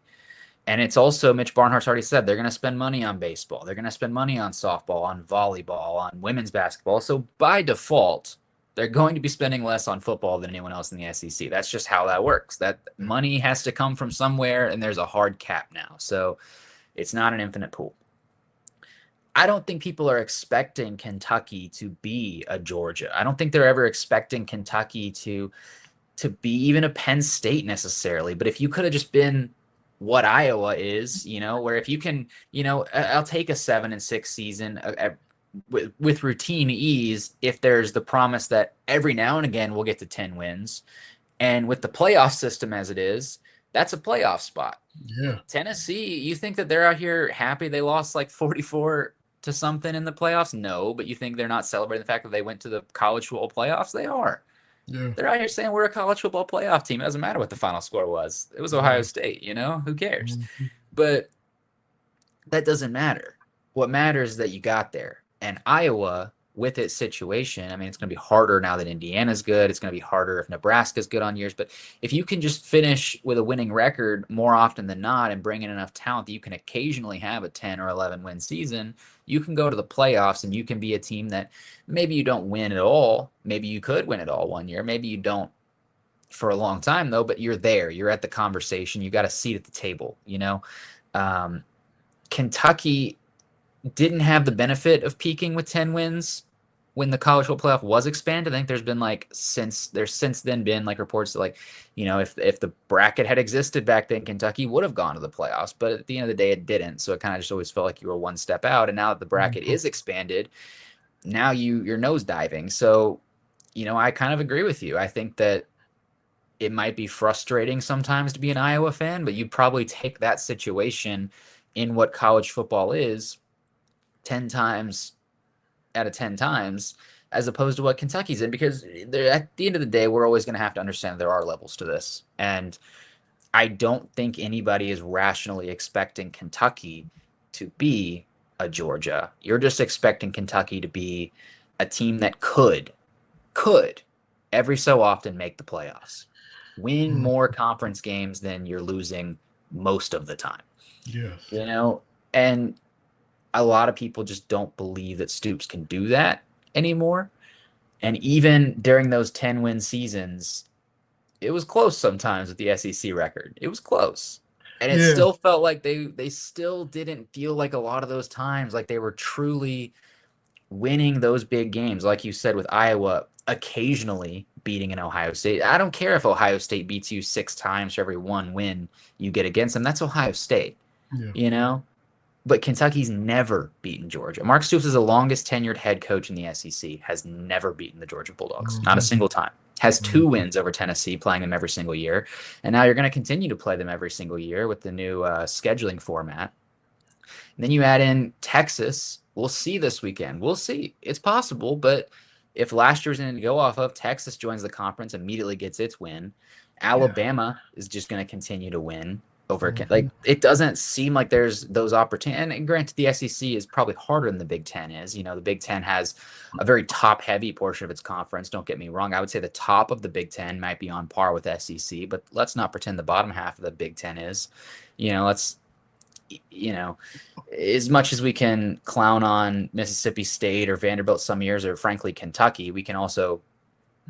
And it's also, Mitch Barnhart's already said, they're going to spend money on baseball. They're going to spend money on softball, on volleyball, on women's basketball. So by default, they're going to be spending less on football than anyone else in the SEC. That's just how that works. That money has to come from somewhere, and there's a hard cap now. So it's not an infinite pool. I don't think people are expecting Kentucky to be a Georgia. I don't think they're ever expecting Kentucky to be even a Penn State necessarily. But if you could have just been what Iowa is, where if you can, I'll take a 7-6 season with routine ease if there's the promise that every now and again we'll get to 10 wins. And with the playoff system as it is, that's a playoff spot. Yeah. Tennessee, you think that they're out here happy they lost like 44 to something in the playoffs? No, but you think they're not celebrating the fact that they went to the college football playoffs? They are. Yeah. They're out here saying we're a college football playoff team. It doesn't matter what the final score was. It was Ohio State, who cares? Mm-hmm. But that doesn't matter. What matters is that you got there. And Iowa, with its situation, I mean, it's going to be harder now that Indiana's good. It's going to be harder if Nebraska's good on years. But if you can just finish with a winning record more often than not and bring in enough talent that you can occasionally have a 10 or 11 win season, you can go to the playoffs and you can be a team that maybe you don't win at all. Maybe you could win it all one year. Maybe you don't for a long time, though, but you're there. You're at the conversation. You got a seat at the table, you know? Um, Kentucky didn't have the benefit of peaking with 10 wins when the college football playoff was expanded. I think there's been since then been like reports that like, if the bracket had existed back then, Kentucky would have gone to the playoffs, but at the end of the day, it didn't. So it kind of just always felt like you were one step out. And now that the bracket Mhm. is expanded, now you're nose diving. So, I kind of agree with you. I think that it might be frustrating sometimes to be an Iowa fan, but you'd probably take that situation in what college football is 10 times out of 10 times as opposed to what Kentucky's in, because at the end of the day, we're always going to have to understand there are levels to this. And I don't think anybody is rationally expecting Kentucky to be a Georgia. You're just expecting Kentucky to be a team that could every so often make the playoffs, win Mhm. more conference games than you're losing most of the time, Yes. you know? And a lot of people just don't believe that Stoops can do that anymore. And even during those 10 win seasons, it was close sometimes with the SEC record. It was close. And it Yeah. still felt like they still didn't feel like a lot of those times like they were truly winning those big games, like you said, with Iowa occasionally beating an Ohio State. I don't care if Ohio State beats you 6 times for every one win you get against them. That's Ohio State, Yeah. you know? But Kentucky's never beaten Georgia. Mark Stoops is the longest tenured head coach in the SEC, has never beaten the Georgia Bulldogs, not a Mhm. single time. Has two Mhm. wins over Tennessee, playing them every single year. And now you're going to continue to play them every single year with the new scheduling format. And then you add in Texas. We'll see this weekend. We'll see. It's possible, but if last year's going to go off of, Texas joins the conference, immediately gets its win. Yeah. Alabama is just going to continue to win over. Mhm. Like, it doesn't seem like there's those opportunities. And granted, the SEC is probably harder than the Big Ten is. The Big Ten has a very top-heavy portion of its conference. Don't get me wrong. I would say the top of the Big Ten might be on par with SEC, but let's not pretend the bottom half of the Big Ten is. Let's you know, as much as we can clown on Mississippi State or Vanderbilt some years, or frankly Kentucky,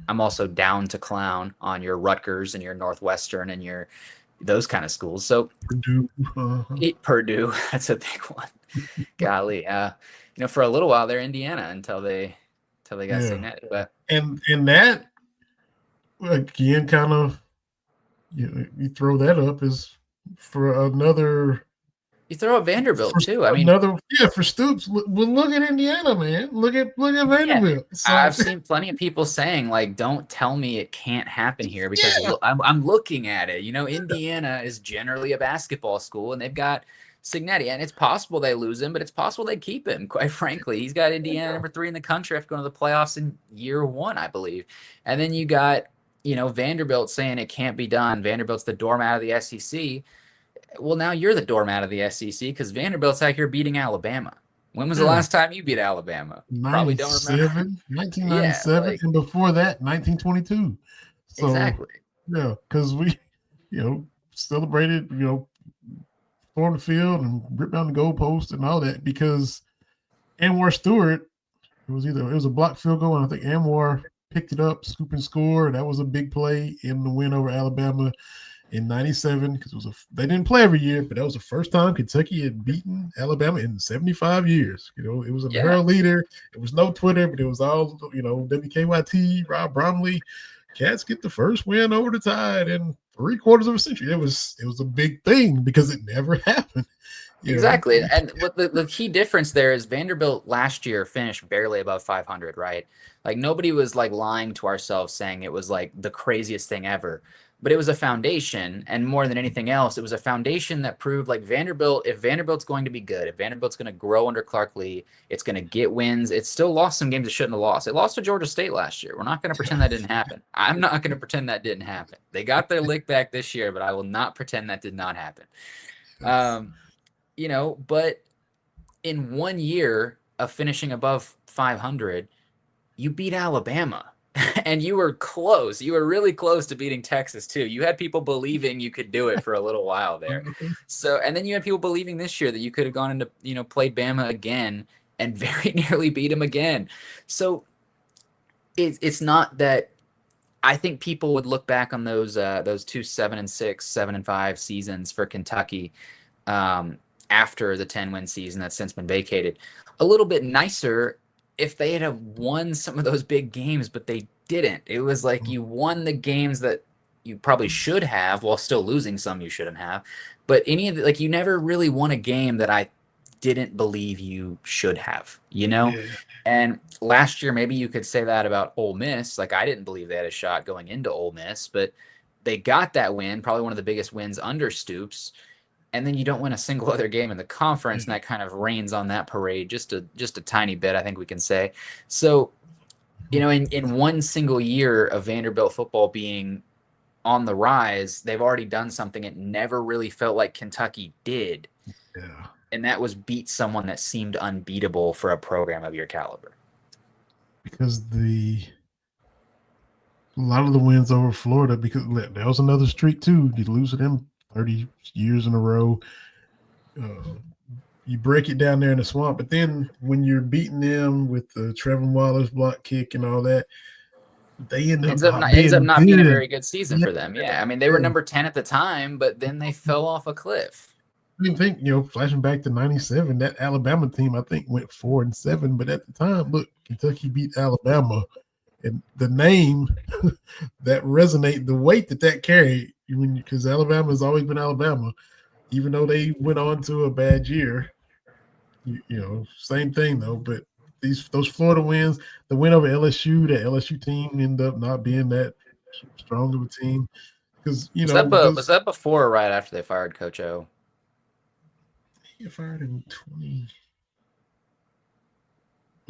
I'm also down to clown on your Rutgers and your Northwestern and your those kind of schools. So Purdue. Uh-huh. Purdue, that's a big one. Golly, for a little while they're Indiana until they got Yeah. Signet. But And that again kind of you throw that up as for another you throw out Vanderbilt for too. I mean, another yeah for Stoops. Well, look at Indiana, man. Look at yeah, Vanderbilt. So I've seen plenty of people saying like, "Don't tell me it can't happen here," because yeah, look, I'm looking at it. Indiana is generally a basketball school, and they've got Signetti, and it's possible they lose him, but it's possible they keep him. Quite frankly, he's got Indiana yeah, number 3 in the country after going to the playoffs in year one, I believe. And then you got Vanderbilt saying it can't be done. Vanderbilt's the doormat of the SEC. Well, now you're the doormat of the SEC because Vanderbilt's out here beating Alabama. When was the yeah. last time you beat Alabama? Probably don't remember. 97, Yeah, 1997, like and before that, 1922. So exactly. yeah, because we, celebrated, stormed the field and ripped down the goalpost and all that because Anwar Stewart, it was a blocked field goal, and I think Anwar picked it up, scoop and score. That was a big play in the win over Alabama in '97 because they didn't play every year, but that was the first time Kentucky had beaten Alabama in 75 years. It was an Yeah, Herald leader. It was no Twitter, but it was all WKYT, Rob Bromley. Cats get the first win over the Tide in 3/4 of a century. It was a big thing because it never happened. You know, exactly. And what the key difference there is Vanderbilt last year finished barely above 500, right? Like nobody was like lying to ourselves saying it was like the craziest thing ever. But it was a foundation, and more than anything else, it was a foundation that proved like Vanderbilt, if Vanderbilt's going to be good, if Vanderbilt's going to grow under Clark Lee, it's going to get wins. It still lost some games it shouldn't have lost. It lost to Georgia State last year. We're not going to pretend that didn't happen. I'm not going to pretend that didn't happen. They got their lick back this year, but I will not pretend that did not happen. yes. Um, but in 1 year of finishing above 500, you beat Alabama. And you were close. You were really close to beating Texas too. You had people believing you could do it for a little while there. So, and then you had people believing this year that you could have gone into, played Bama again and very nearly beat him again. So it's not that I think people would look back on those two 7-6, 7-5 seasons for Kentucky after the 10-win season that's since been vacated a little bit nicer if they had have won some of those big games, but they didn't. It was like you won the games that you probably should have while still losing some you shouldn't have. But any of the, like you never really won a game that I didn't believe you should have, Yeah. And last year, maybe you could say that about Ole Miss. Like I didn't believe they had a shot going into Ole Miss, but they got that win, probably one of the biggest wins under Stoops. And then you don't win a single other game in the conference, and that kind of rains on that parade just a tiny bit, I think we can say. So, in one single year of Vanderbilt football being on the rise, they've already done something it never really felt like Kentucky did. Yeah. And that was beat someone that seemed unbeatable for a program of your caliber. Because a lot of the wins over Florida, because that was another streak too. You lose to them 30 years in a row. You break it down there in the swamp, but then when you're beating them with the Trevor Wallace block kick and all that, they end up not Ends up being not being a good. very good season Yeah. for them. Yeah, I mean they were number 10 at the time, but then they fell off a cliff. I didn't think, flashing back to '97, that Alabama team I think went 4-7, but at the time, look, Kentucky beat Alabama, and the name that resonate, the weight that carried, because Alabama has always been Alabama, even though they went on to a bad year. Same thing though. But those Florida wins, the win over LSU, that LSU team ended up not being that strong of a team because Was that before or right after they fired Coach O? he got fired in 20.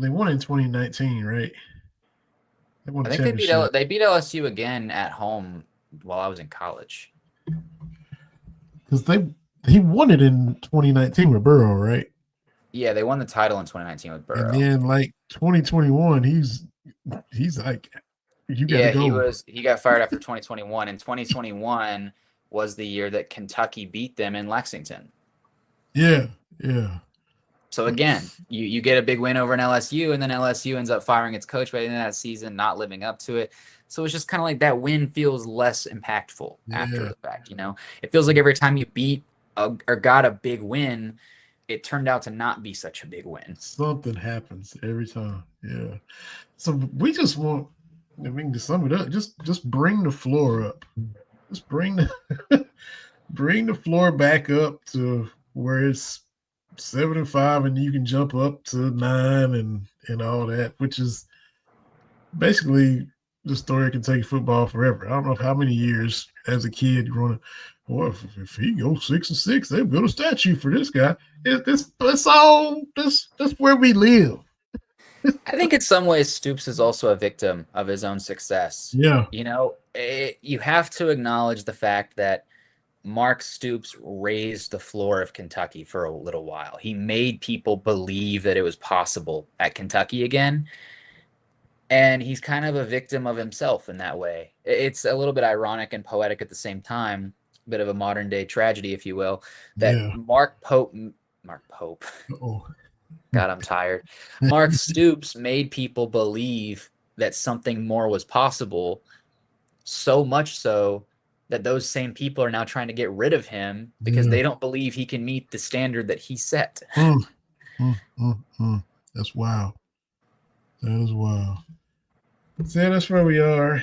They won in 2019, right? They won I the think championship they beat LSU again at home while I was in college. because he won it in 2019 with Burrow, right? Yeah, they won the title in 2019 with And Burrow. then like 2021, he's like, you got to Yeah, go. he got fired after 2021, and 2021 was the year that Kentucky beat them in Lexington. Yeah, yeah. So again, you get a big win over an LSU, and then LSU ends up firing its coach by the end of that season, not living up to it. So it's just kind of like that win feels less impactful after Yeah. the fact. It feels like every time you beat or got a big win, it turned out to not be such a big win. Something happens every time. Yeah. So we just want, I mean, to sum it up, just bring the floor up. Just bring the floor back up to where it's 7-5, and you can jump up to 9 and all that, which is basically the story of Kentucky football forever. I don't know how many years as a kid growing up. Well, if he goes 6-6, they'll build a statue for this guy. That's all. That's where we live. I think in some ways Stoops is also a victim of his own success. Yeah. You have to acknowledge the fact that Mark Stoops raised the floor of Kentucky for a little while. He made people believe that it was possible at Kentucky again. And he's kind of a victim of himself in that way. It's a little bit ironic and poetic at the same time, a bit of a modern day tragedy, if you will, that Yeah. Mark Pope, Oh. God, I'm tired. Mark Stoops made people believe that something more was possible, so much so that those same people are now trying to get rid of him because Yeah. they don't believe he can meet the standard that he set. Mm, That's wild. That is wild. So yeah, that's where we are.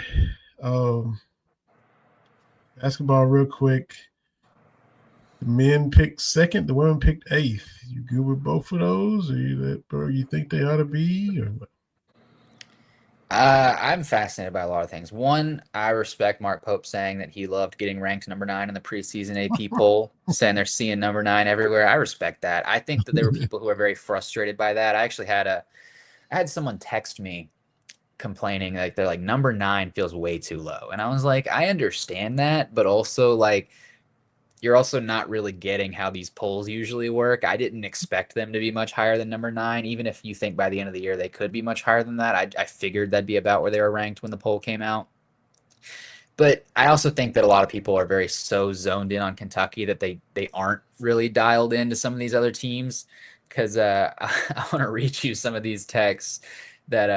Um, Basketball, real quick. The men picked second. The women picked eighth. You good with both of those, or you think they ought to be, or what? I'm fascinated by a lot of things. One, I respect Mark Pope saying that he loved getting ranked number 9 in the preseason AP poll, saying they're seeing number 9 everywhere. I respect that. I think that there were people who were very frustrated by that. I had someone text me complaining like they're like number 9 feels way too low, and I was like, I understand that, but also like you're also not really getting how these polls usually work. I didn't expect them to be much higher than number 9, even if you think by the end of the year they could be much higher than that. I figured that'd be about where they were ranked when the poll came out. But I also think that a lot of people are very so zoned in on Kentucky that they aren't really dialed into some of these other teams. Because I want to read you some of these texts that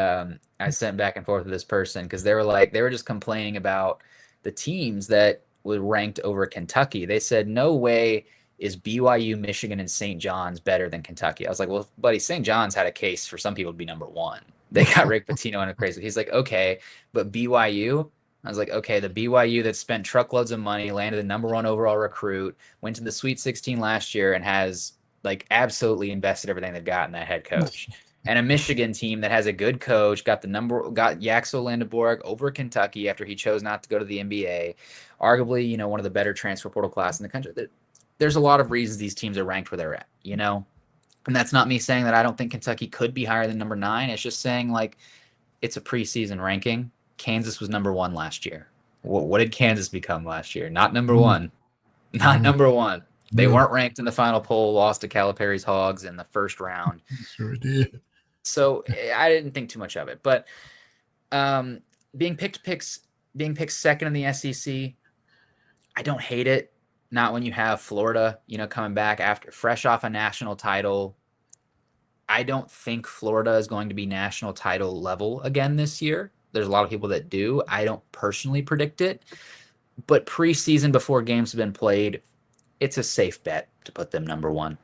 I sent back and forth with this person, because they were just complaining about the teams that were ranked over Kentucky. They said, no way is BYU, Michigan, and St. John's better than Kentucky. I was like, well, buddy, St. John's had a case for some people to be number 1. They got Rick Pitino in a crazy. He's like, okay, but BYU. I was like, okay, the BYU that spent truckloads of money, landed the number 1 overall recruit, went to the Sweet 16 last year, and has like absolutely invested everything they've got in that head coach. And a Michigan team that has a good coach, got Yaxo Landeborg over Kentucky after he chose not to go to the NBA, arguably, one of the better transfer portal class in the country. There's a lot of reasons these teams are ranked where they're at, And that's not me saying that I don't think Kentucky could be higher than number 9. It's just saying, like, it's a preseason ranking. Kansas was number 1 last year. What did Kansas become last year? Not number 1. Not number 1. They weren't ranked in the final poll, lost to Calipari's Hogs in the first round. Sure did. So I didn't think too much of it. But being picked second in the SEC, I don't hate it. Not when you have Florida, coming back after fresh off a national title. I don't think Florida is going to be national title level again this year. There's a lot of people that do. I don't personally predict it. But preseason, before games have been played, it's a safe bet to put them number 1.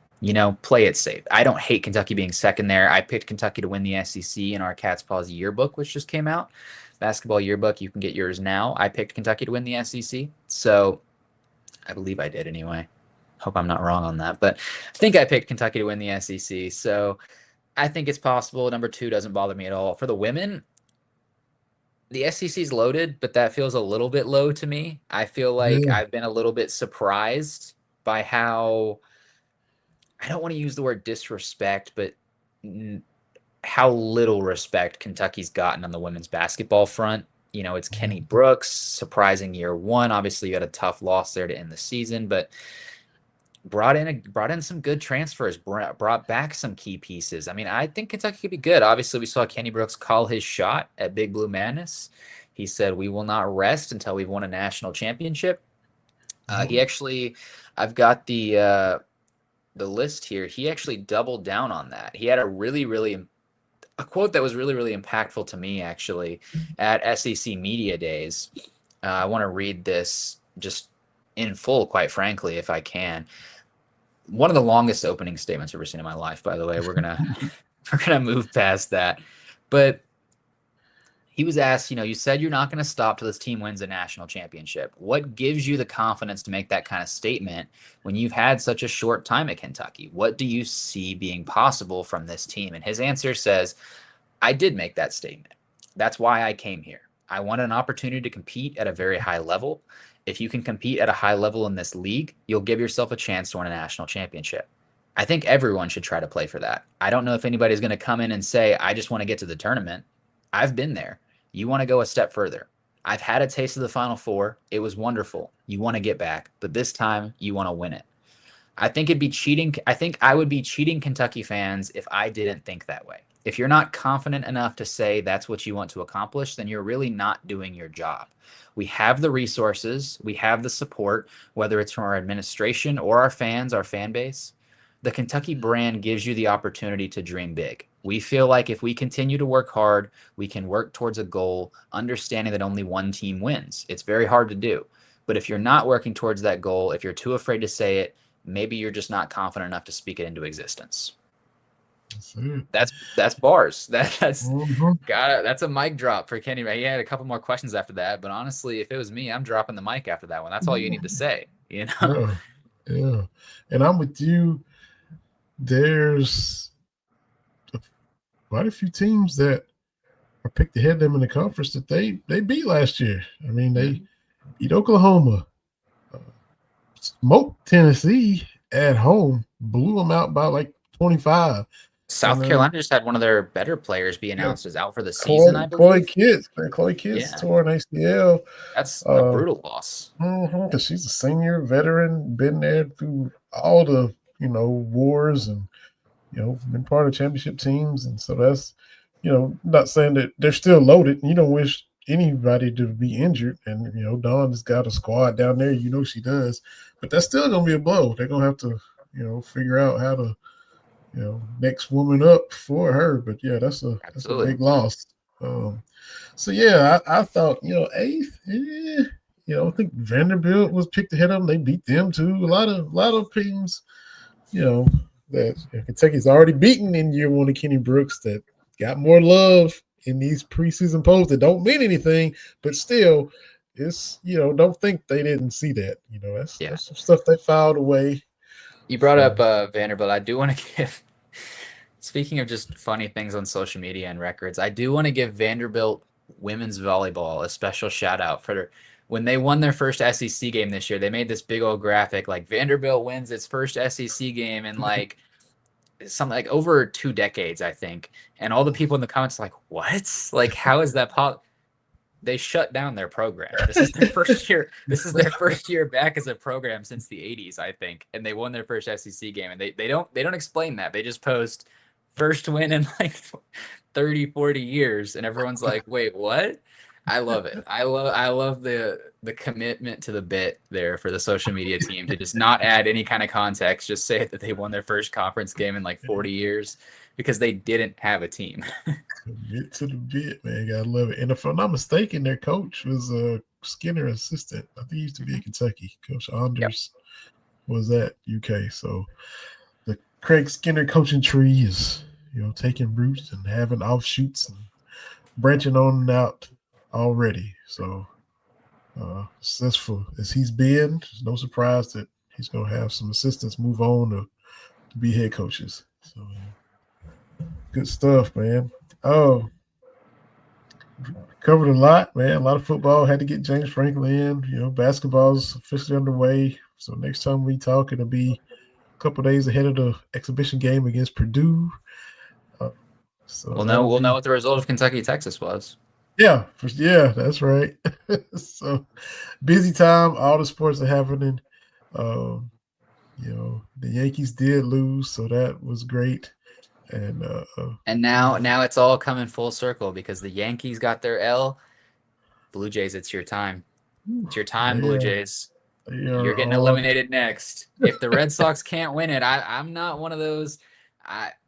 Play it safe. I don't hate Kentucky being second there. I picked Kentucky to win the SEC in our Cat's Paws yearbook, which just came out. Basketball yearbook, you can get yours now. I picked Kentucky to win the SEC. So I believe I did anyway. Hope I'm not wrong on that. But I think I picked Kentucky to win the SEC. So I think it's possible. Number 2 doesn't bother me at all. For the women, the SEC's loaded, but that feels a little bit low to me. I feel like I've been a little bit surprised by how, I don't want to use the word disrespect, but how little respect Kentucky's gotten on the women's basketball front. It's Kenny Brooks, surprising year 1. Obviously, you had a tough loss there to end the season, but brought in some good transfers, brought back some key pieces. I mean, I think Kentucky could be good. Obviously, we saw Kenny Brooks call his shot at Big Blue Madness. He said, "We will not rest until we've won a national championship." He actually, I've got the list here. He actually doubled down on that. He had a quote that was really, really impactful to me, actually, at SEC Media Days. I want to read this just in full, quite frankly, if I can. One of the longest opening statements I've ever seen in my life, by the way. We're gonna move past that. But he was asked, you said you're not going to stop till this team wins a national championship. What gives you the confidence to make that kind of statement when you've had such a short time at Kentucky? What do you see being possible from this team? And his answer says, I did make that statement. That's why I came here. I wanted an opportunity to compete at a very high level. If you can compete at a high level in this league, you'll give yourself a chance to win a national championship. I think everyone should try to play for that. I don't know if anybody's going to come in and say, I just want to get to the tournament. I've been there. You want to go a step further. I've had a taste of the Final Four. It was wonderful. You want to get back, but this time you want to win it. I think it'd be cheating. I think I would be cheating Kentucky fans if I didn't think that way. If you're not confident enough to say that's what you want to accomplish, then you're really not doing your job. We have the resources. We have the support, whether it's from our administration or our fans, our fan base. The Kentucky brand gives you the opportunity to dream big. We feel like if we continue to work hard, we can work towards a goal, understanding that only one team wins. It's very hard to do. But if you're not working towards that goal, if you're too afraid to say it, maybe you're just not confident enough to speak it into existence. That's bars. That's a mic drop for Kenny. He had a couple more questions after that, but honestly, if it was me, I'm dropping the mic after that one. That's all you need to say, Yeah. And I'm with you. There's quite a few teams that are picked ahead of them in the conference that they beat last year. I mean, they beat Oklahoma, smoked Tennessee at home, blew them out by like 25. South Carolina just had one of their better players be yeah, announced as out for the season, I Chloe believe. Kitts, man. Chloe Kitts Yeah, tore an ACL. that's a brutal loss. Because she's a senior veteran, been there through all the wars, and been part of championship teams, and so that's not saying that they're still loaded. You don't wish anybody to be injured, and Dawn's got a squad down there. She does, but that's still gonna be a blow. They're gonna have to figure out how to next woman up for her. But yeah, that's a Absolutely. big loss. So yeah, I thought eighth. I think Vanderbilt was picked ahead of them. They beat them too. A lot of teams, that Kentucky's already beaten in year one of Kenny Brooks that got more love in these preseason polls that don't mean anything, but still, it's don't think they didn't see that. That's some stuff they filed away. You brought So, up Vanderbilt. I do want to give, speaking of just funny things on social media and records, I do want to give Vanderbilt women's volleyball a special shout out for when they won their first SEC game this year. They made this big old graphic like Vanderbilt wins its first SEC game in like something like over 2 decades, I think. And all the people in the comments are like, what? Like, how is that possible? They shut down their program. This is their first year. This is their first year back as a program since the 80s, I think. And they won their first SEC game. And they don't explain that. They just post first win in like 30, 40 years. And everyone's like, wait, what? I love it. I love the commitment to the bit there for the social media team to just not add any kind of context, just say that they won their first conference game in like 40 years because they didn't have a team. Commit to the bit, man. Gotta love it. And if I'm not mistaken, their coach was a Skinner assistant. I think he used to be at Kentucky. Coach Anders was at UK. So the Craig Skinner coaching tree is, taking roots and having offshoots and branching on and out already. So successful as he's been, it's no surprise that he's going to have some assistants move on to be head coaches. So good stuff, man. Oh, covered a lot, man. A lot of football. Had to get James Franklin in. Basketball's officially underway. So next time we talk, it'll be a couple days ahead of the exhibition game against Purdue. So We'll know what the result of Kentucky Texas was. Yeah, that's right. So busy time. All the sports are happening. The Yankees did lose, so that was great. And now it's all coming full circle because the Yankees got their L. Blue Jays, it's your time. It's your time, Blue Jays. You're getting eliminated next. If the Red Sox can't win it, I'm not one of those.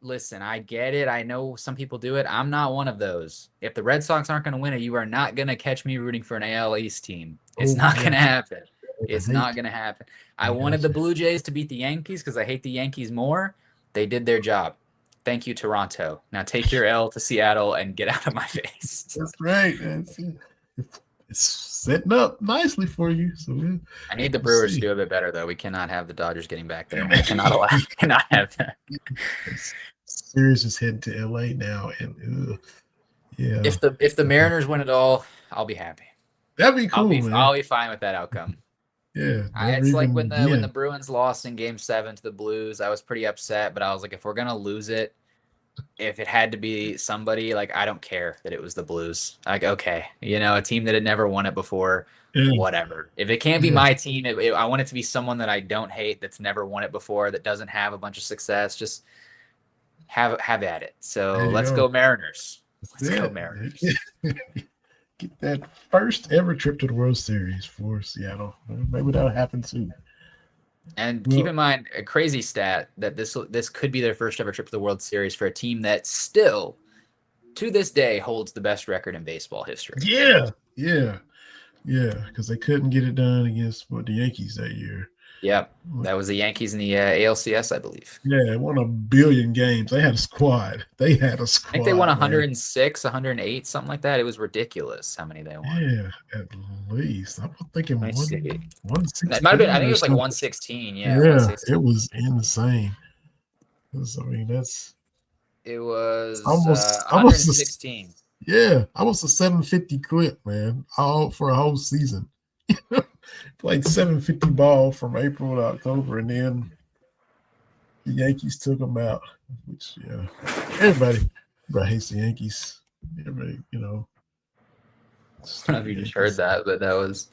Listen, I get it. I know some people do it. I'm not one of those. If the Red Sox aren't going to win it, you are not going to catch me rooting for an AL East team. It's not going to happen. It's not going to happen. I wanted the Blue Jays to beat the Yankees because I hate the Yankees more. They did their job. Thank you, Toronto. Now take your L to Seattle and get out of my face. That's right. It's setting up nicely for you. So I need the Brewers to do a bit better, though. We cannot have the Dodgers getting back there. We cannot have that. Series is heading to LA now, and yeah. If the Mariners win it all, I'll be happy. That'd be cool, man. I'll be fine with that outcome. Yeah, it's like when the Bruins lost in Game 7 to the Blues. I was pretty upset, but I was like, if we're gonna lose it, if it had to be somebody, like I don't care that it was the Blues. Like okay, a team that had never won it before, whatever. If it can't be my team, I want it to be someone that I don't hate, that's never won it before, that doesn't have a bunch of success. Just have at it. So let's go Mariners. Let's go Mariners. Get that first ever trip to the World Series for Seattle. Maybe that'll happen soon. And keep in mind a crazy stat that this could be their first ever trip to the World Series for a team that still, to this day, holds the best record in baseball history. Yeah, because they couldn't get it done against the Yankees that year. Yep, that was the Yankees in the ALCS, I believe. Yeah, they won 1 billion games. They had a squad. I think they won 106, 108, something like that. It was ridiculous how many they won. Yeah, at least. I'm thinking 116. It might have been. I think it was like 116. Yeah, 116. It was insane. It was almost 116. Almost a 750 clip, man. All for a whole season. Played 750 ball from April to October, and then The Yankees took them out, which everybody hates the Yankees. Everybody, I don't know if you just heard that, but that was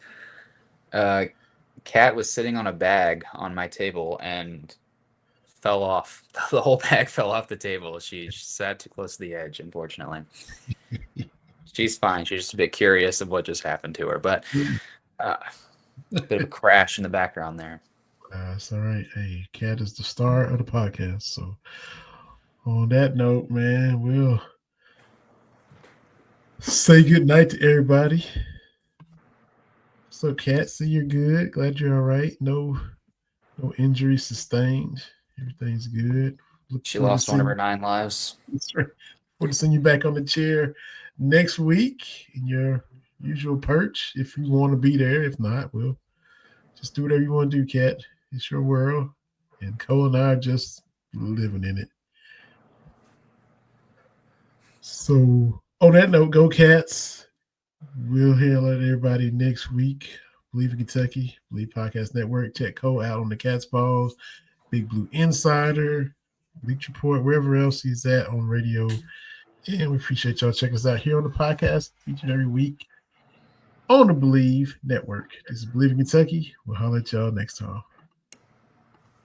Cat was sitting on a bag on my table and fell off. The whole bag fell off the table. She sat too close to the edge, unfortunately. She's fine. She's just a bit curious of what just happened to her, but a bit of a crash in the background there. That's all right. Hey, Cat is the star of the podcast. So, on that note, man, we'll say good night to everybody. So, Cat, see you're good. Glad you're all right. No injuries sustained. Everything's good. She lost one of her 9 lives. That's right. We'll send you back on the chair next week in your usual perch if you want to be there. If not, we'll just do whatever you want to do, Cat. It's your world. And Cole and I are just living in it. So, on that note, go Cats. We'll hail at everybody next week. Believe in Kentucky, Believe Podcast Network. Check Cole out on the Cats Balls, Big Blue Insider, Bleach Report, wherever else he's at on radio. And we appreciate y'all checking us out here on the podcast each and every week on the Believe Network. This is Believe in Kentucky. We'll holler at y'all next time.